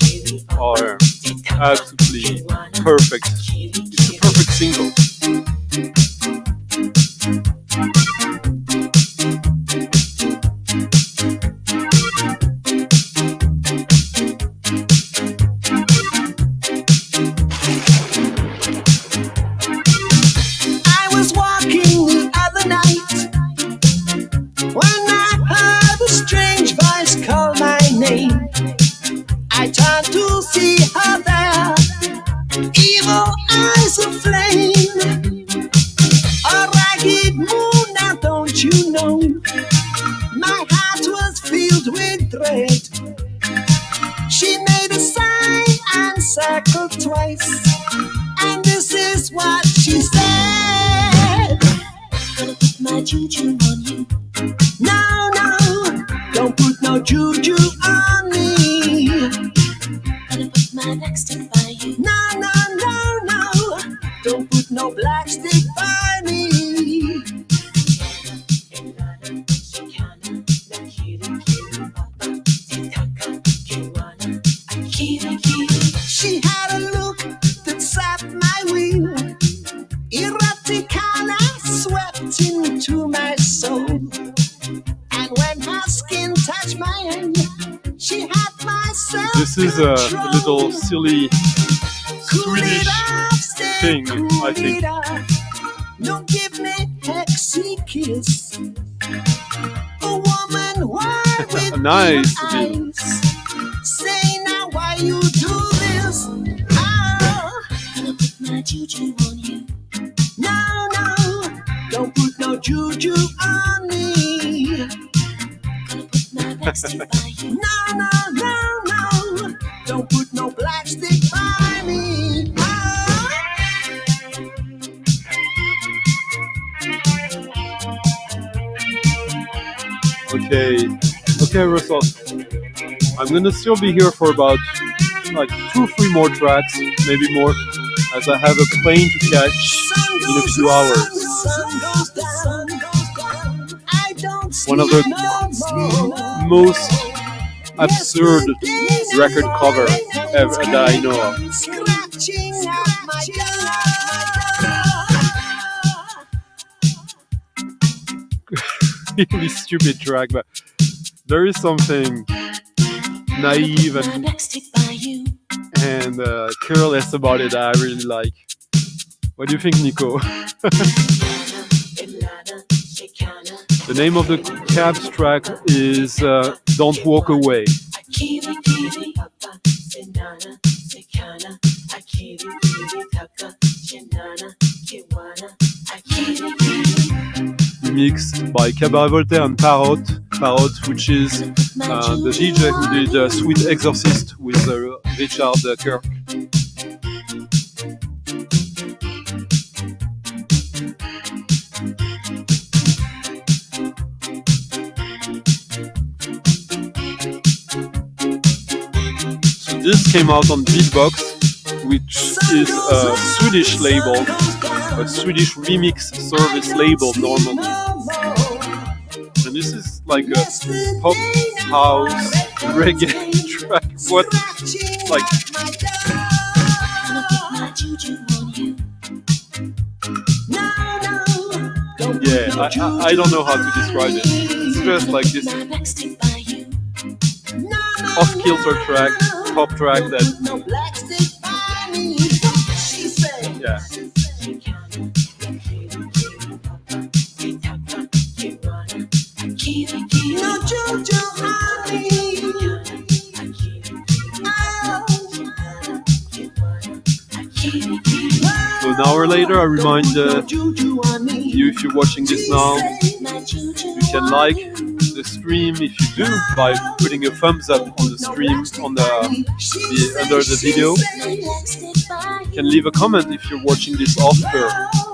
are absolutely perfect. It's a perfect single. I was walking the other night when I heard a strange voice call my name. I turned to see her there, evil eyes aflame. A ragged moon, now don't you know, my heart was filled with dread. She made a sign and circled twice, and this is what she said. Gonna put my juju on you. No, no, don't put no juju on me. man. She had myself. This is a little silly Swedish thing, I think. Don't give me hexy kiss. A woman wild with Nice. eyes. Say now why you do this? Oh, gonna put my juju on you. No, no, don't put no juju on me. Gonna put my black stick by you. No, no, no, no, don't put no black stick by me. Oh. Okay, Russell. I'm gonna still be here for about like 2-3 more tracks, maybe more, as I have a plane to catch in a few hours. One of the most absurd record cover ever that I know of. Really stupid track, but there is something naive and careless about it that I really like. What do you think, Nico? The name of the Cabs track is Don't Walk Away. Mixed by Cabaret Voltaire and Parrot, which is the DJ who did Sweet Exorcist with Richard Kirk. So this came out on Beatbox, which is a Swedish label, a Swedish remix service label normally. And this is like a pop house reggae track. What? Like. Yeah, I don't know how to describe it. It's just like this off-kilter track, pop track that. Yeah. So an hour later, I remind you, if you're watching this now, you can like the stream if you do by putting a thumbs up on the stream on the under the video. You can leave a comment if you're watching this after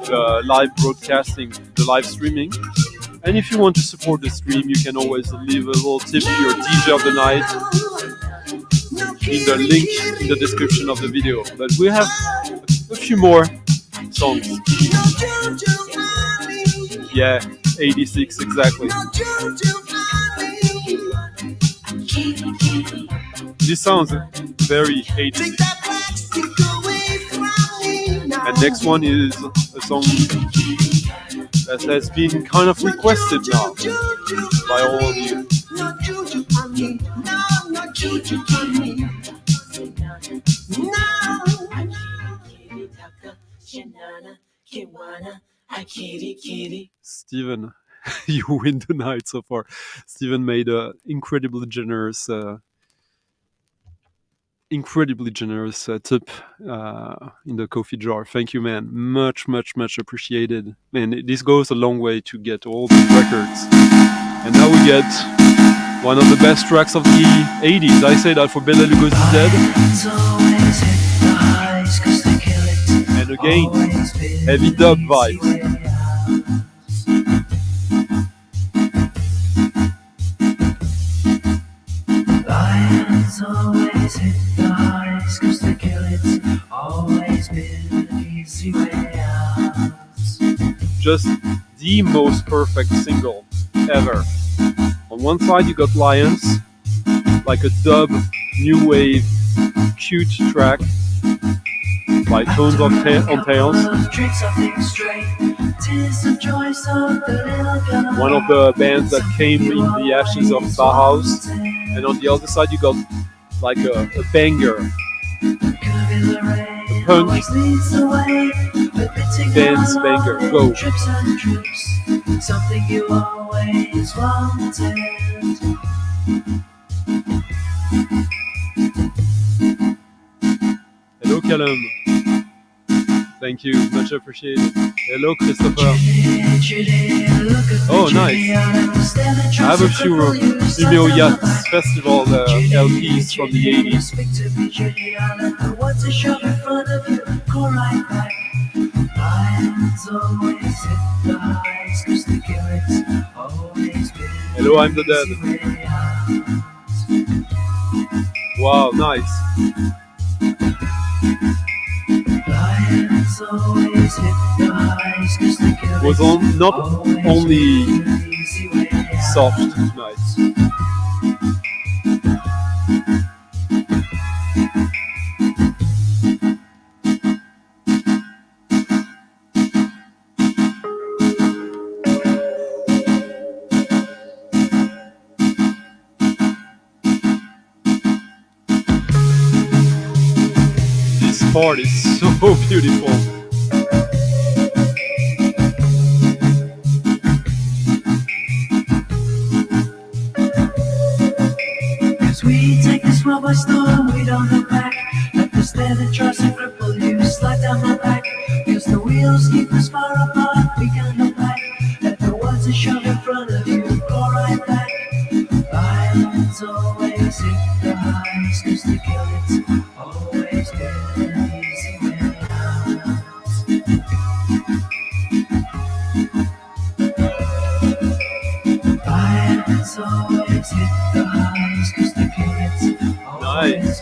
the live broadcasting, the live streaming. And if you want to support the stream, you can always leave a little tip to your DJ of the night in the link in the description of the video. But we have a few more songs. Yeah, 86 exactly. This sounds very 86. And next one is a song that has been kind of requested now by all of you. Steven, you win the night so far. Steven made an incredibly generous tip in the coffee jar. Thank you, man. Much appreciated. Man, this goes a long way to get all these records. And now we get one of the best tracks of the 80s. I say that for Bela Lugosi's Dead. And again, heavy dub vibe. Lions always hit the highs 'cause they kill it. Always been an easy way out. Just the most perfect single ever. On one side you got Lions, like a dub, new wave, cute track by Tones on Tails. One of the bands that came in the ashes of Bauhaus, and on the other side you got like a banger, a punk dance banger. Go. Something you always wanted. Hello, Callum. Thank you, much appreciated. Hello, Christopher. Oh, nice. I have a few Email Yachts Festival LPs from the 80s. Hello, I'm the Dead. Wow, nice. Was not only soft tonight. This part is so beautiful. We take this world by storm, we don't look back. Let the standard tries to cripple you, slide down my back. Cause the wheels keep us far apart, we can't look back. Let the words that shove in front of you go right back. Violence always hit the highs, cause to kill it's always been an easy way out. Violence always hit the highs, cause nice.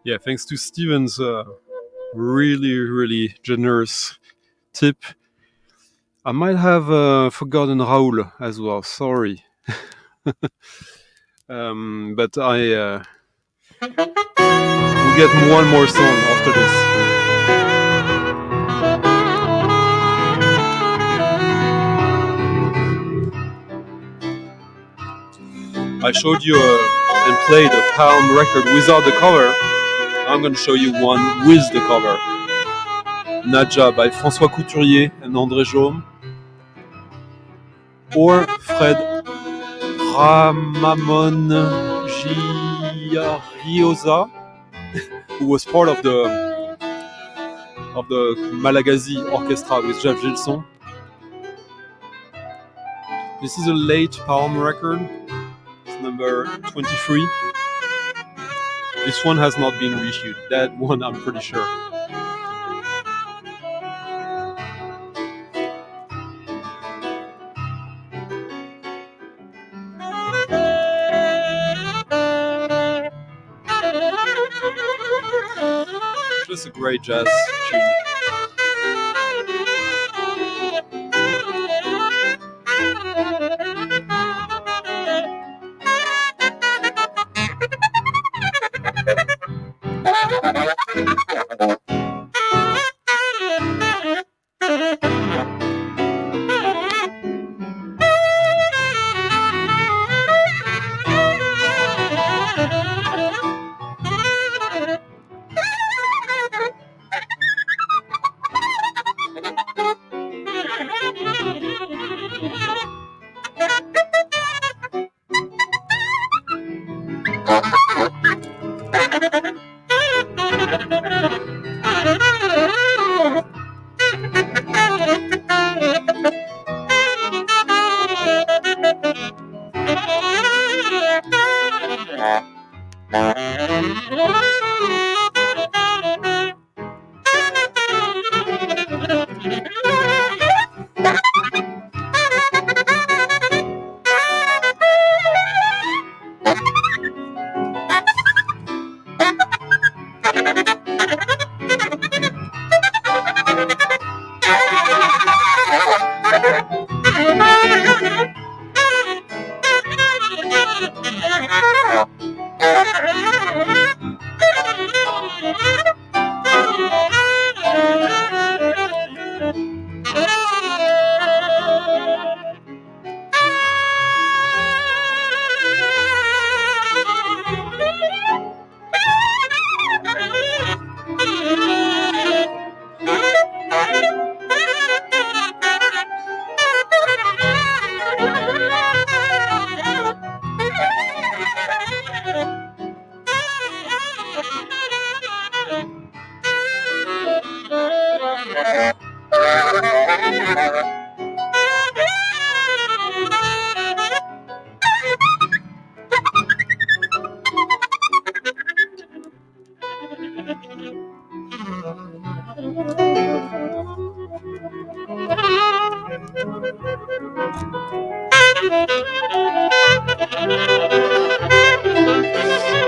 Yeah, thanks to Steven's really generous tip. I might have forgotten Raoul as well, sorry. But I will get one more song after this. I showed you and played a Palm record without the cover. I'm going to show you one with the cover. Nadja by François Couturier and André Jaume. Or Fred Ramamon Giariosa, who was part of the Malagasy orchestra with Jeff Gilson. This is a late Palm record. It's number 23. This one has not been reissued. That one I'm pretty sure. Just a great jazz tune.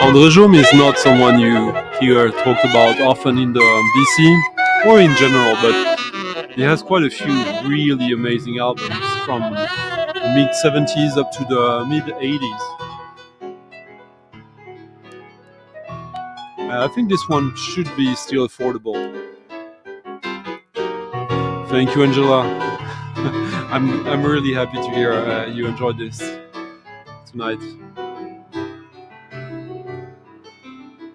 André Jaume is not someone you hear talked about often in the BC or in general, but he has quite a few really amazing albums from mid 70s up to the mid 80s. I think this one should be still affordable. Thank you, Angela. I'm really happy to hear you enjoyed this tonight.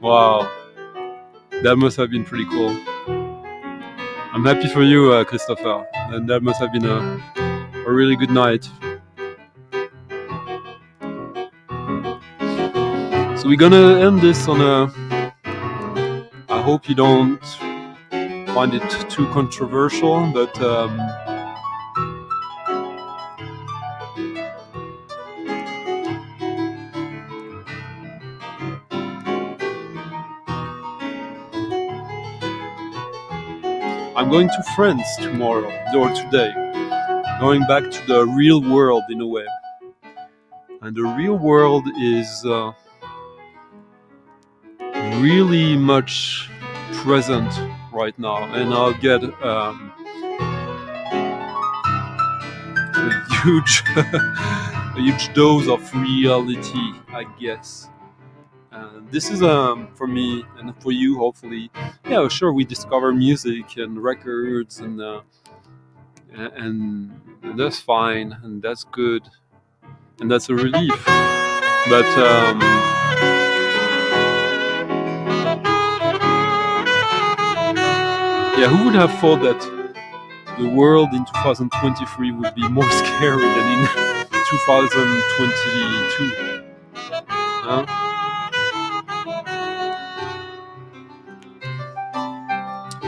Wow, that must have been pretty cool. I'm happy for you, Christopher, and that must have been a really good night. So we're gonna end this on a... I hope you don't find it too controversial, but I'm going to France tomorrow, or today, going back to the real world in a way. And the real world is really much present right now, and I'll get a huge dose of reality, I guess. This is for me and for you, hopefully. Yeah, sure, we discover music and records, and that's fine, and that's good, and that's a relief. But yeah, who would have thought that the world in 2023 would be more scary than in 2022? Huh?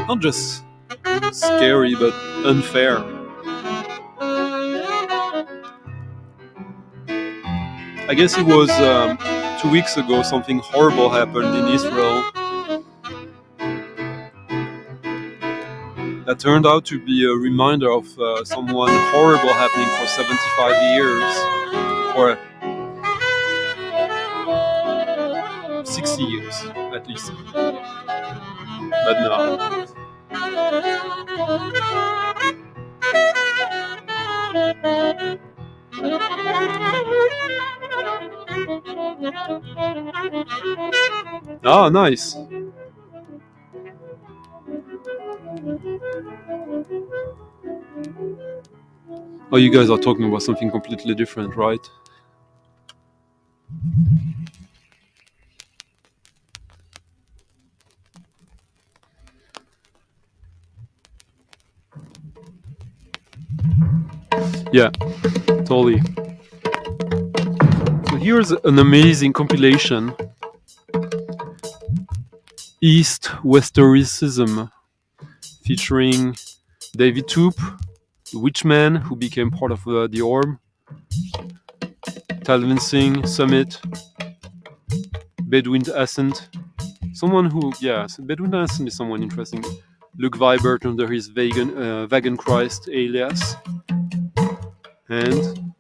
Not just scary, but unfair. I guess it was 2 weeks ago something horrible happened in Israel that turned out to be a reminder of someone horrible happening for 75 years, or 60 years at least. But no. Oh, nice. Oh, you guys are talking about something completely different, right? Yeah, totally. So here's an amazing compilation East Westerism, featuring David Toop, Witchman, who became part of the Orb, Talvin Singh, Summit, Bedouin Ascent, someone who, yeah, Bedouin Ascent is someone interesting. Luke Vibert under his Vegan Christ alias, and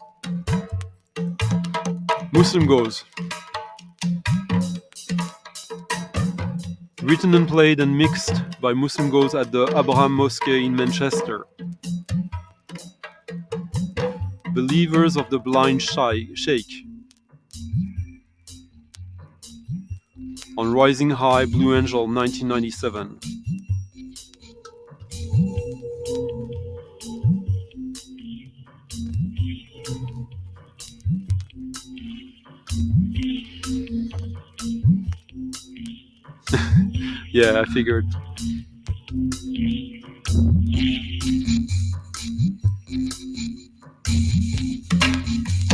Muslim Goes. Written and played and mixed by Muslim Goes at the Abraham Mosque in Manchester. Believers of the Blind Sheikh. On Rising High, Blue Angel, 1997. Yeah, I figured.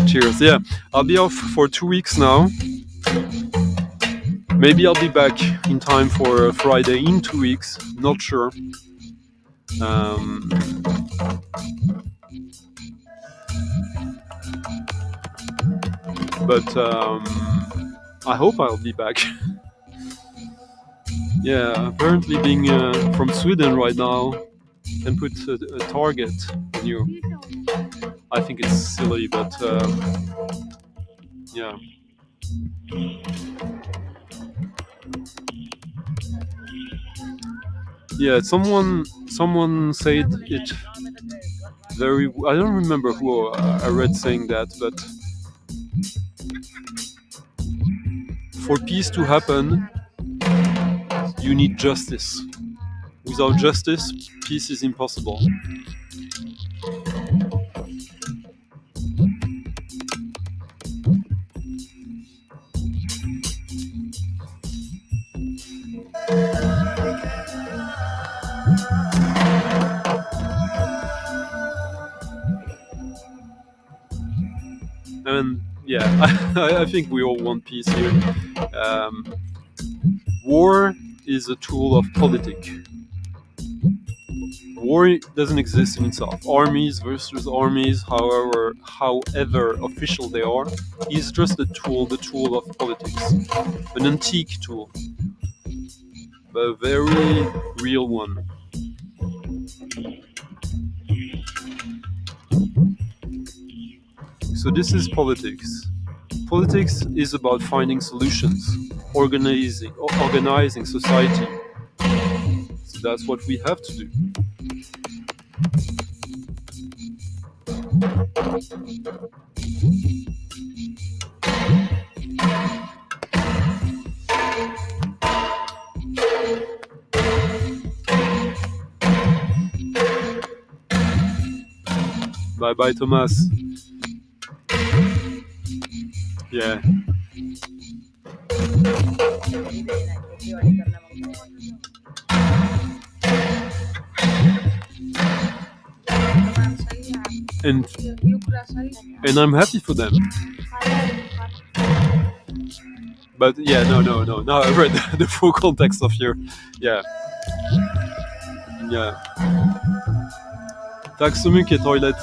Cheers. Yeah, I'll be off for 2 weeks now. Maybe I'll be back in time for Friday in 2 weeks. Not sure. But I hope I'll be back. Yeah, apparently being from Sweden right now and put a target on you. I think it's silly, but yeah. Yeah, someone said it very. I don't remember who I read saying that, but for peace to happen, you need justice. Without justice, peace is impossible. And yeah, I think we all want peace here. War is a tool of politics. War doesn't exist in itself. Armies versus armies, however official they are, is just the tool of politics. An antique tool, but a very real one. So this is politics. Politics is about finding solutions, organizing society. So that's what we have to do. Bye bye, Thomas. Yeah. And I'm happy for them. But yeah, no. Now I read the full context of your, yeah. Tack så mycket, Toilet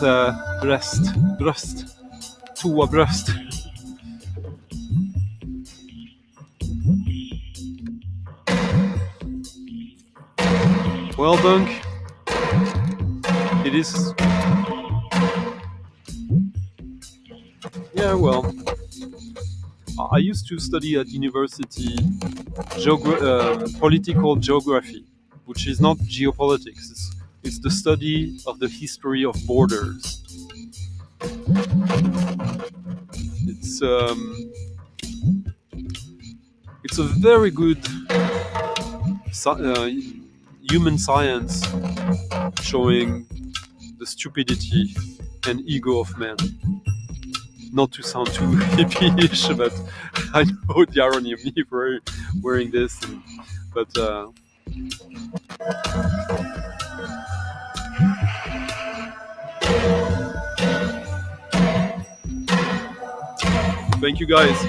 bröst. Toabröst. Well, Dunk, it is. Yeah, well, I used to study at university political geography, which is not geopolitics. It's the study of the history of borders. It's a very good human science showing the stupidity and ego of man. Not to sound too hippie-ish, but I know Jarre and me wearing this, but thank you guys.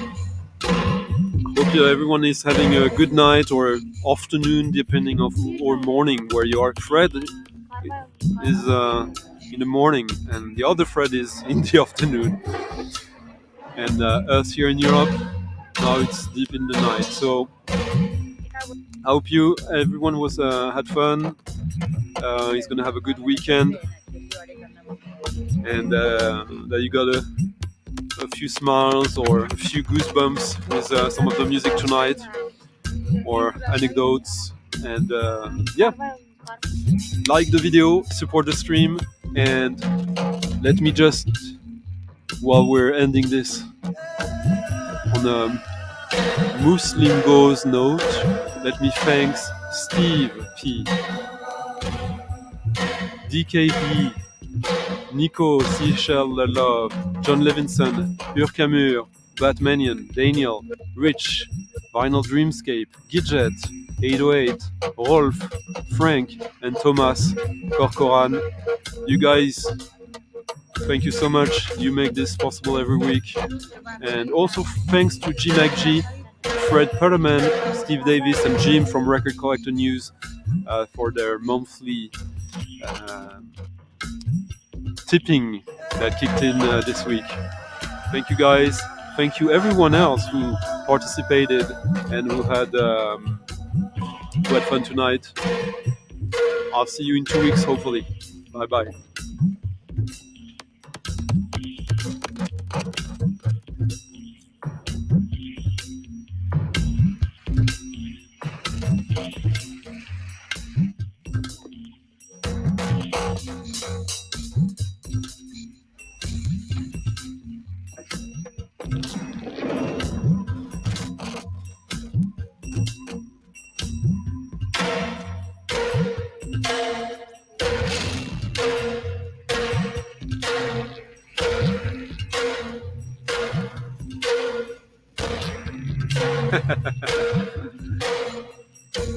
Hope everyone is having a good night or afternoon, depending of or morning where you are. Fred is in the morning, and the other Fred is in the afternoon. And us here in Europe, now it's deep in the night. So I hope everyone was had fun. He's gonna have a good weekend, and that you got a few smiles or a few goosebumps with some of the music tonight, or anecdotes. And yeah, like the video, support the stream, and let me just, while we're ending this on a Muslim Goes note, let me thank Steve P, DKP, Nico, Seashell Love, John Levinson, Urkamur, Batmanian, Daniel, Rich, Vinyl Dreamscape, Gidget, 808, Rolf, Frank, and Thomas Corcoran. You guys, thank you so much. You make this possible every week. And also thanks to G Mac G, Fred Perlman, Steve Davis, and Jim from Record Collector News for their monthly tipping that kicked in this week. Thank you guys. Thank you everyone else who participated and who had fun tonight. I'll see you in 2 weeks, hopefully. Bye bye.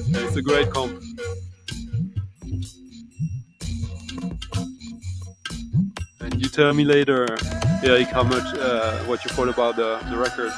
It's a great comp. And you tell me later, Eric, how much what you thought about the record.